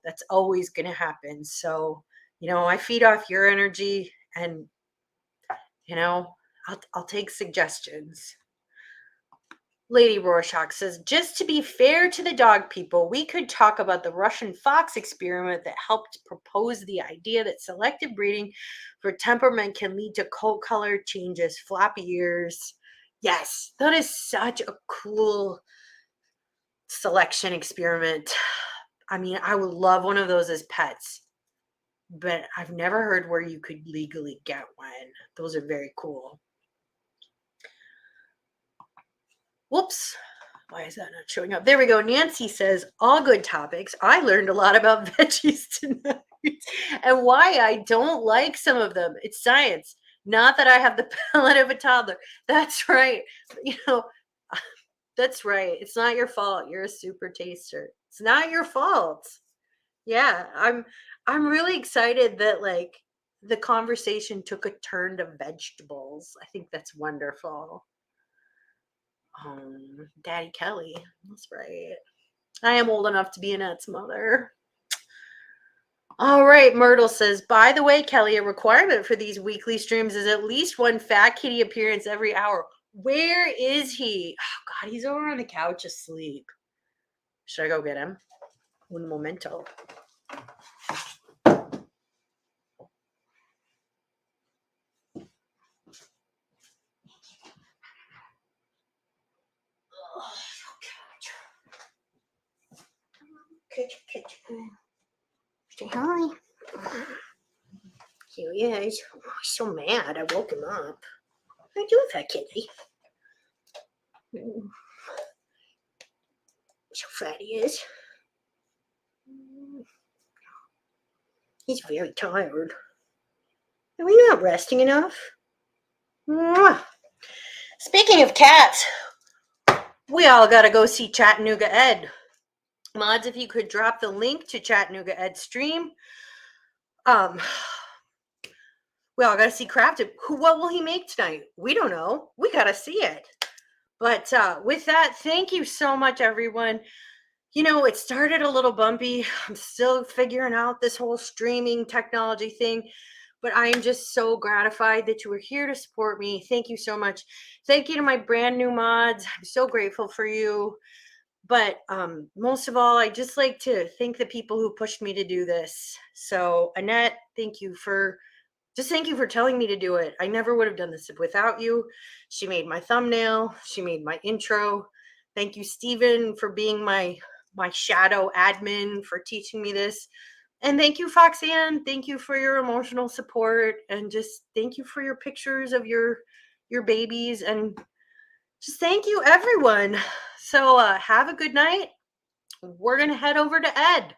That's always going to happen. So, I feed off your energy and, I'll take suggestions. Lady Rorschach says, just to be fair to the dog people, we could talk about the Russian fox experiment that helped propose the idea that selective breeding for temperament can lead to coat color changes, floppy ears. Yes, that is such a cool selection experiment. I would love one of those as pets, but I've never heard where you could legally get one. Those are very cool. Whoops. Why is that not showing up? There we go. Nancy says, all good topics. I learned a lot about veggies tonight and why I don't like some of them. It's science. Not that I have the palate of a toddler. That's right. That's right. It's not your fault. You're a super taster. It's not your fault. Yeah, I'm really excited that the conversation took a turn to vegetables. I think that's wonderful. Daddy Kelly. That's right. I am old enough to be Annette's mother. All right, Myrtle says, by the way, Kelly, a requirement for these weekly streams is at least one fat kitty appearance every hour. Where is he? Oh, God, he's over on the couch asleep. Should I go get him? Un momento. Say hi. Here he is. Oh, he's so mad. I woke him up. How you doing, fat kitty? So fat he is. He's very tired. Are we not resting enough? Speaking of cats, we all gotta go see Chattanooga Ed. Mods, if you could drop the link to Chattanooga Ed stream. We all gotta see Crafted. What will he make tonight? We don't know. We gotta see it. But with that, thank you so much, everyone. It started a little bumpy. I'm still figuring out this whole streaming technology thing, but I am just so gratified that you were here to support me. Thank you so much. Thank you to my brand new mods. I'm so grateful for you. But most of all, I just like to thank the people who pushed me to do this. So Annette, thank you for telling me to do it. I never would have done this without you. She made my thumbnail. She made my intro. Thank you, Stephen, for being my shadow admin, for teaching me this. And thank you, Foxanne. Thank you for your emotional support. And just thank you for your pictures of your babies. And just thank you, everyone. So have a good night. We're going to head over to Ed.